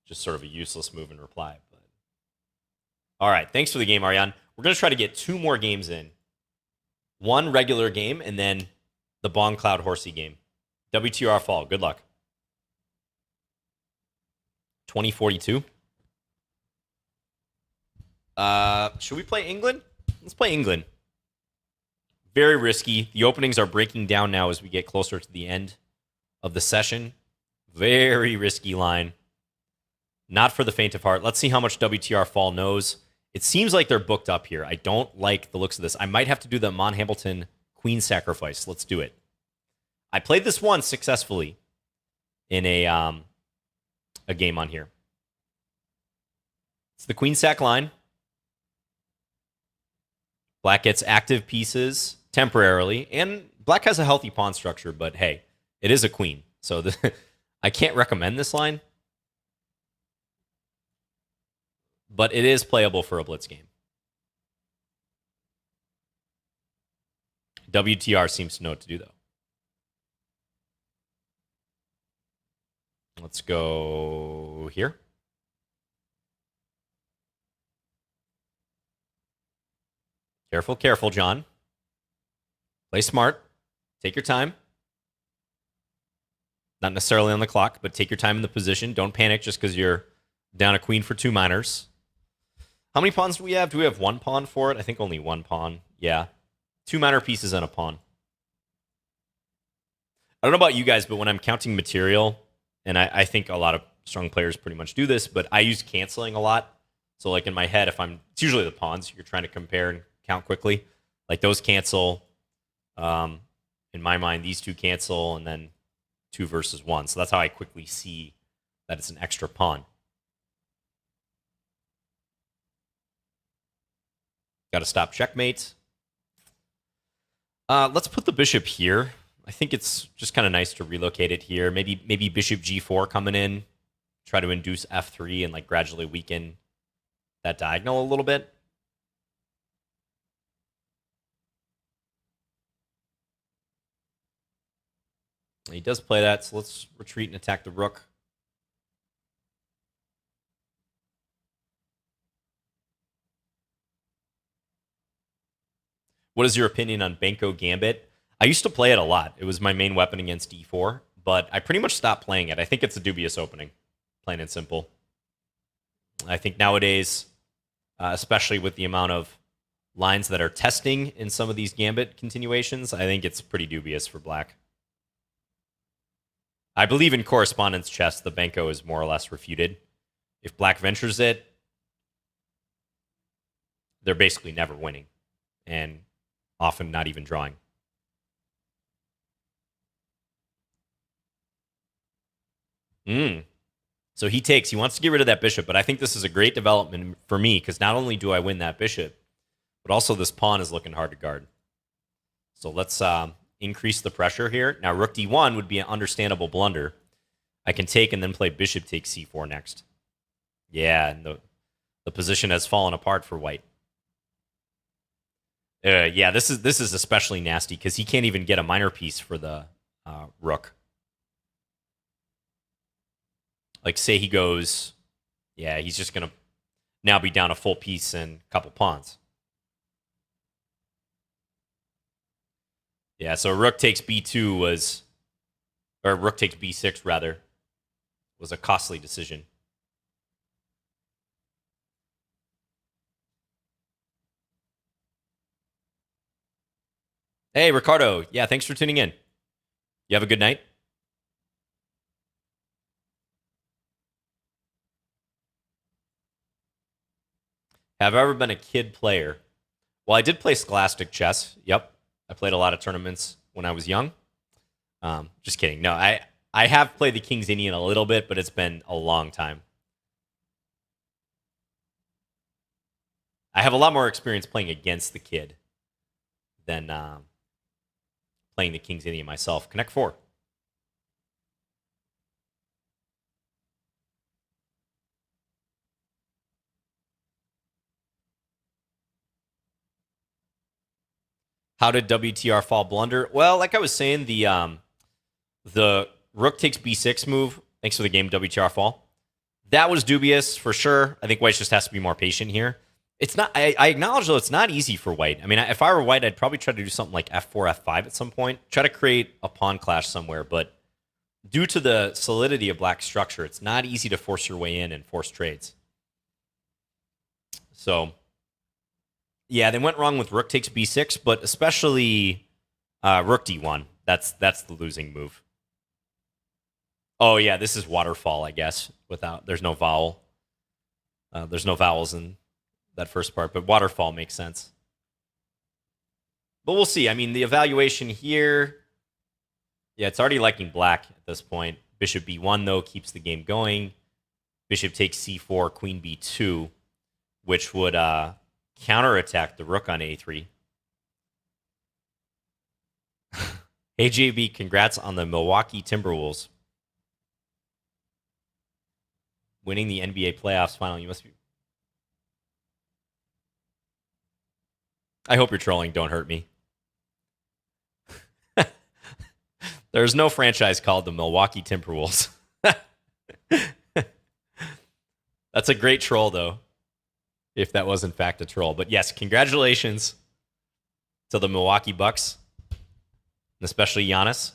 Speaker 1: just sort of a useless move in reply. But all right, thanks for the game, Ariane. We're going to try to get 2 more games in. 1 regular game and then the Bong Cloud Horsey game. WTR fall. Good luck. 2042. Should we play England? Let's play England. Very risky. The openings are breaking down now as we get closer to the end of the session. Very risky line. Not for the faint of heart. Let's see how much WTR fall knows. It seems like they're booked up here. I don't like the looks of this. I might have to do the Mon Hamilton Queen sacrifice. Let's do it. I played this once successfully in a game on here. It's the Queen sack line. Black gets active pieces temporarily, and Black has a healthy pawn structure, but hey, it is a queen. So I can't recommend this line, but it is playable for a blitz game. WTR seems to know what to do, though. Let's go here. Careful, careful, John. Play smart. Take your time. Not necessarily on the clock, but take your time in the position. Don't panic just because you're down a queen for 2 minors. How many pawns do we have? Do we have 1 pawn for it? I think only 1 pawn. Yeah. 2 minor pieces and a pawn. I don't know about you guys, but when I'm counting material, and I think a lot of strong players pretty much do this, but I use canceling a lot. So like in my head, it's usually the pawns you're trying to compare and count quickly. Like those cancel. In my mind, these 2 cancel, and then 2 versus 1. So that's how I quickly see that it's an extra pawn. Got to stop checkmate. Let's put the bishop here. I think it's just kind of nice to relocate it here. Maybe bishop g4 coming in. Try to induce f3 and like gradually weaken that diagonal a little bit. He does play that, so let's retreat and attack the rook. What is your opinion on Banco Gambit? I used to play it a lot. It was my main weapon against e4, but I pretty much stopped playing it. I think it's a dubious opening, plain and simple. I think nowadays, especially with the amount of lines that are testing in some of these Gambit continuations, I think it's pretty dubious for Black. I believe in correspondence chess, the Banco is more or less refuted. If Black ventures it, they're basically never winning, and often not even drawing. So he takes. He wants to get rid of that bishop, but I think this is a great development for me because not only do I win that bishop, but also this pawn is looking hard to guard. So let's increase the pressure here. Now, rook d1 would be an understandable blunder. I can take and then play bishop takes c4 next. Yeah, and the position has fallen apart for white. Yeah, this is especially nasty because he can't even get a minor piece for the rook. Like, say he goes, yeah, he's just going to now be down a full piece and a couple pawns. Yeah, so rook takes b2 was, or rook takes b6 rather, was a costly decision. Hey, Ricardo. Yeah, thanks for tuning in. You have a good night. Have I ever been a kid player? Well, I did play Scholastic chess. Yep. I played a lot of tournaments when I was young. Just kidding. No, I have played the King's Indian a little bit, but it's been a long time. I have a lot more experience playing against the kid than playing the King's Indian myself. Connect 4. How did WTR fall blunder? Well, like I was saying, the rook takes b6 move. Thanks for the game, WTR fall. That was dubious for sure. I think White just has to be more patient here. It's not. I acknowledge though it's not easy for White. I mean, if I were White, I'd probably try to do something like f4, f5 at some point. Try to create a pawn clash somewhere. But due to the solidity of Black's structure, it's not easy to force your way in and force trades. So, yeah, they went wrong with rook takes b6, but especially rook d1. That's the losing move. Oh yeah, this is waterfall, I guess. There's no vowel. There's no vowels in that first part, but waterfall makes sense. But we'll see. I mean, the evaluation here, yeah, it's already liking Black at this point. Bishop b1 though keeps the game going. Bishop takes c4, queen b2, which would counterattack the rook on a3. Hey JB, congrats on the Milwaukee Timberwolves winning the NBA playoffs final. You must be. I hope you're trolling. Don't hurt me. There's no franchise called the Milwaukee Timberwolves. That's a great troll, though, if that was in fact a troll. But yes, congratulations to the Milwaukee Bucks, especially Giannis.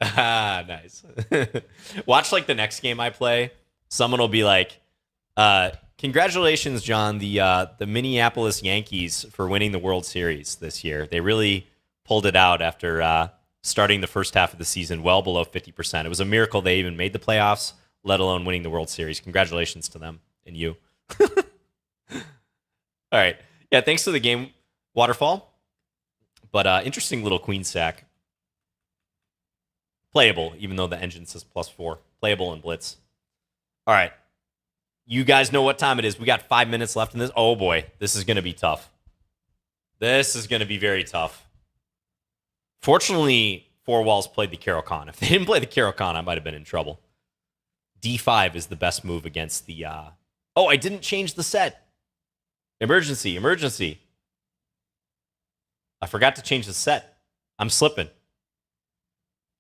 Speaker 1: Ah, nice. Watch like the next game I play. Someone will be like, congratulations, John, the Minneapolis Yankees for winning the World Series this year. They really pulled it out after starting the first half of the season well below 50%. It was a miracle they even made the playoffs, let alone winning the World Series. Congratulations to them and you. All right. Yeah, thanks to the game, Waterfall. But interesting little queen sack. Playable, even though the engine says +4. Playable in Blitz. All right. You guys know what time it is. We got 5 minutes left in this. Oh, boy. This is going to be tough. This is going to be very tough. Fortunately, Four Walls played the Caro-Kann. If they didn't play the Caro-Kann, I might have been in trouble. D5 is the best move against the... Oh, I didn't change the set. Emergency, emergency. I forgot to change the set. I'm slipping.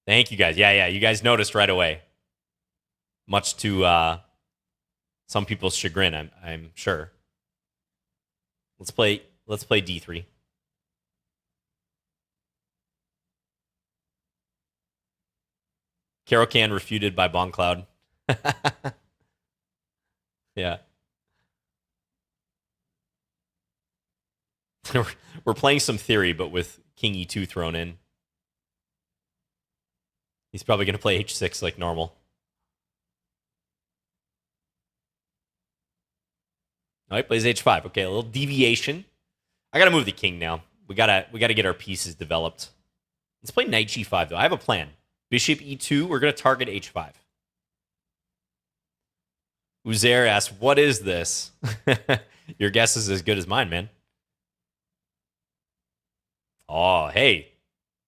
Speaker 1: Thank you guys. Yeah, you guys noticed right away. Much to some people's chagrin, I'm sure. Let's play D3. Caro-Kann refuted by Bongcloud. Yeah. We're playing some theory, but with King E2 thrown in. He's probably going to play H6 like normal. All right, plays H5. Okay, a little deviation. I got to move the king now. We gotta get our pieces developed. Let's play Knight G5 though. I have a plan. Bishop E2. We're going to target H5. Uzair asks, "What is this?" Your guess is as good as mine, man. Oh, hey,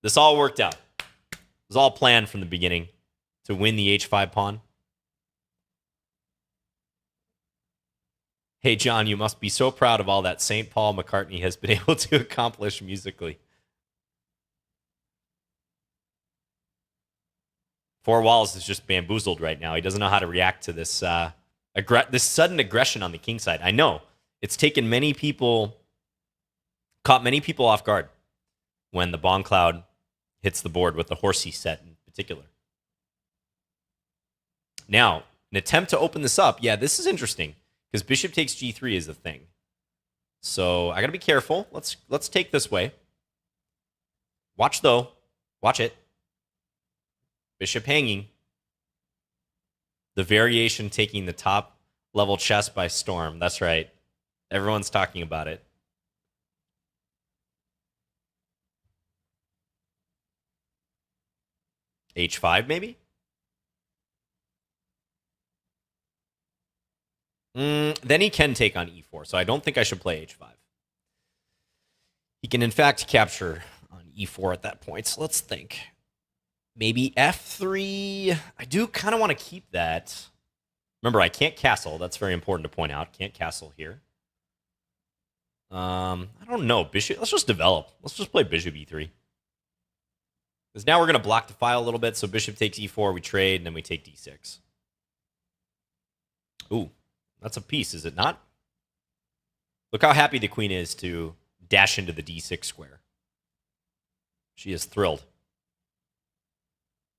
Speaker 1: this all worked out. It was all planned from the beginning to win the H5 pawn. Hey, John, you must be so proud of all that St. Paul McCartney has been able to accomplish musically. Four Walls is just bamboozled right now. He doesn't know how to react to this this sudden aggression on the king side. I know. It's taken caught many people off guard when the Bongcloud hits the board with the horsey set in particular. Now, an attempt to open this up. Yeah, this is interesting because bishop takes G3 is the thing. So I got to be careful. Let's take this way. Watch though. Watch it. Bishop hanging. The variation taking the top level chess by storm. That's right. Everyone's talking about it. H5 maybe? Then he can take on E4, so I don't think I should play H5. He can, in fact, capture on E4 at that point, so let's think. Maybe F3. I do kind of want to keep that. Remember, I can't castle. That's very important to point out. Can't castle here. I don't know. Bishop. Let's just develop. Let's just play bishop E3. Because now we're going to block the file a little bit, so bishop takes E4, we trade, and then we take D6. Ooh, that's a piece, is it not? Look how happy the queen is to dash into the D6 square. She is thrilled.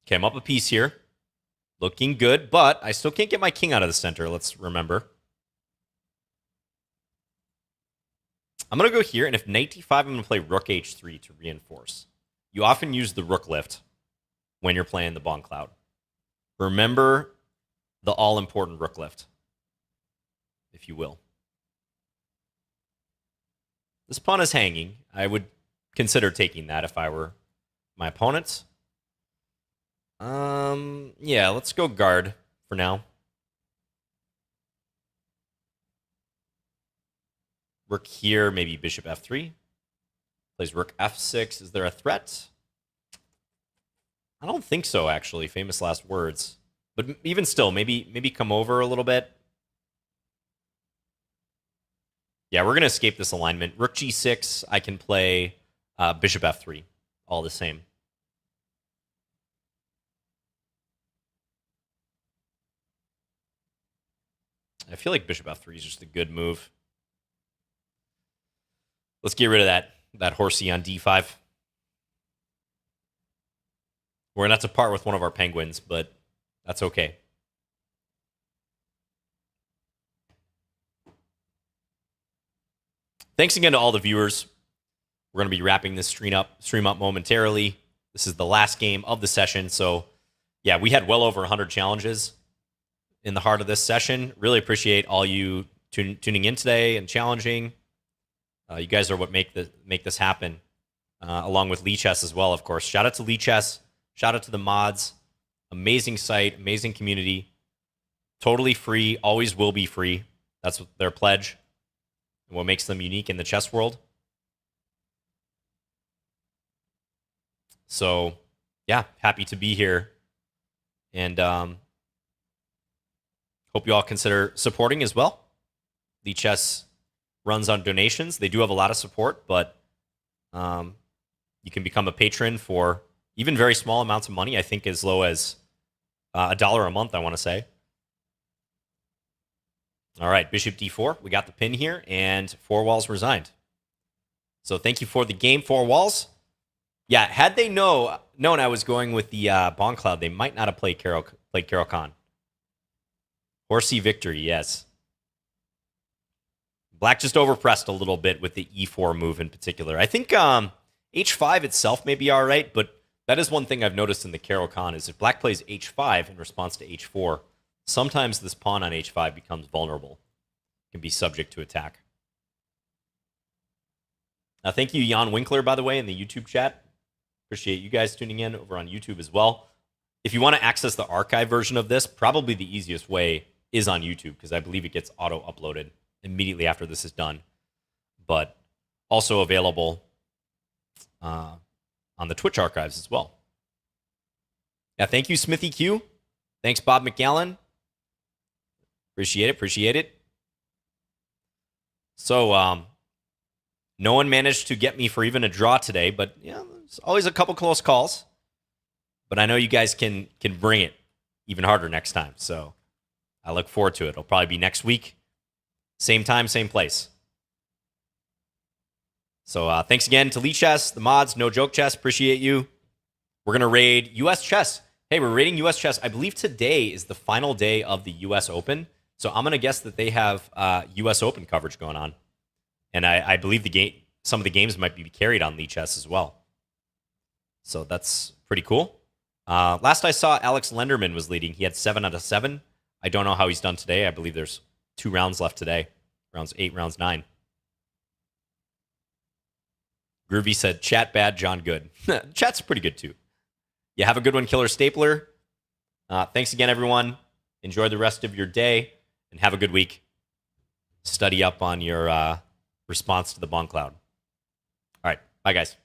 Speaker 1: Okay, I'm up a piece here. Looking good, but I still can't get my king out of the center, let's remember. I'm going to go here, and if knight d5, I'm going to play rook h3 to reinforce. You often use the rook lift when you're playing the Bon Cloud. Remember the all-important rook lift, if you will. This pawn is hanging. I would consider taking that if I were my opponent. Yeah, let's go guard for now. Rook here, maybe bishop f3. Plays rook f6. Is there a threat? I don't think so, actually. Famous last words. But even still, maybe come over a little bit. Yeah, we're going to escape this alignment. Rook g6, I can play bishop f3. All the same. I feel like bishop f3 is just a good move. Let's get rid of that horsey on d5. We're going to have to part with one of our penguins, but that's okay. Thanks again to all the viewers. We're going to be wrapping this stream up momentarily. This is the last game of the session, so yeah, we had well over 100 challenges in the heart of this session. Really appreciate all you tuning in today and challenging. You guys are what make this happen, along with Lichess as well, of course. Shout out to Lichess. Shout out to the mods. Amazing site, amazing community. Totally free, always will be free. That's their pledge and what makes them unique in the chess world. So, yeah, happy to be here. And hope you all consider supporting as well. Lichess runs on donations. They do have a lot of support, but you can become a patron for even very small amounts of money. I think as low as $1 a month, I want to say. All right, bishop d4. We got the pin here, and 4 walls resigned. So thank you for the game, 4 walls. Yeah, had they known I was going with the Bon Cloud, they might not have played Carol Khan. Horsey victory, yes. Black just overpressed a little bit with the e4 move in particular. I think h5 itself may be all right, but that is one thing I've noticed in the Carol Khan is if black plays h5 in response to h4, sometimes this pawn on h5 becomes vulnerable, can be subject to attack. Thank you, Jan Winkler, by the way, in the YouTube chat. Appreciate you guys tuning in over on YouTube as well. If you want to access the archive version of this, probably the easiest way is on YouTube, because I believe it gets auto-uploaded immediately after this is done. But also available on the Twitch archives as well. Yeah, thank you, Smithy Q. Thanks, Bob McGallen. Appreciate it. So, no one managed to get me for even a draw today, but yeah, there's always a couple close calls. But I know you guys can bring it even harder next time. So I look forward to it. It'll probably be next week. Same time, same place. So thanks again to Lichess, the mods, No Joke Chess. Appreciate you. We're going to raid U.S. Chess. Hey, we're raiding U.S. Chess. I believe today is the final day of the U.S. Open. So I'm going to guess that they have U.S. Open coverage going on. And I believe some of the games might be carried on Lichess as well. So that's pretty cool. Last I saw, Alex Lenderman was leading. He had 7 out of 7. I don't know how he's done today. I believe there's 2 rounds left today. Rounds 8, rounds 9. Groovy said, chat bad, John good. Chat's pretty good too. Yeah, have a good one, Killer Stapler. Thanks again, everyone. Enjoy the rest of your day and have a good week. Study up on your response to the Bon Cloud. All right. Bye, guys.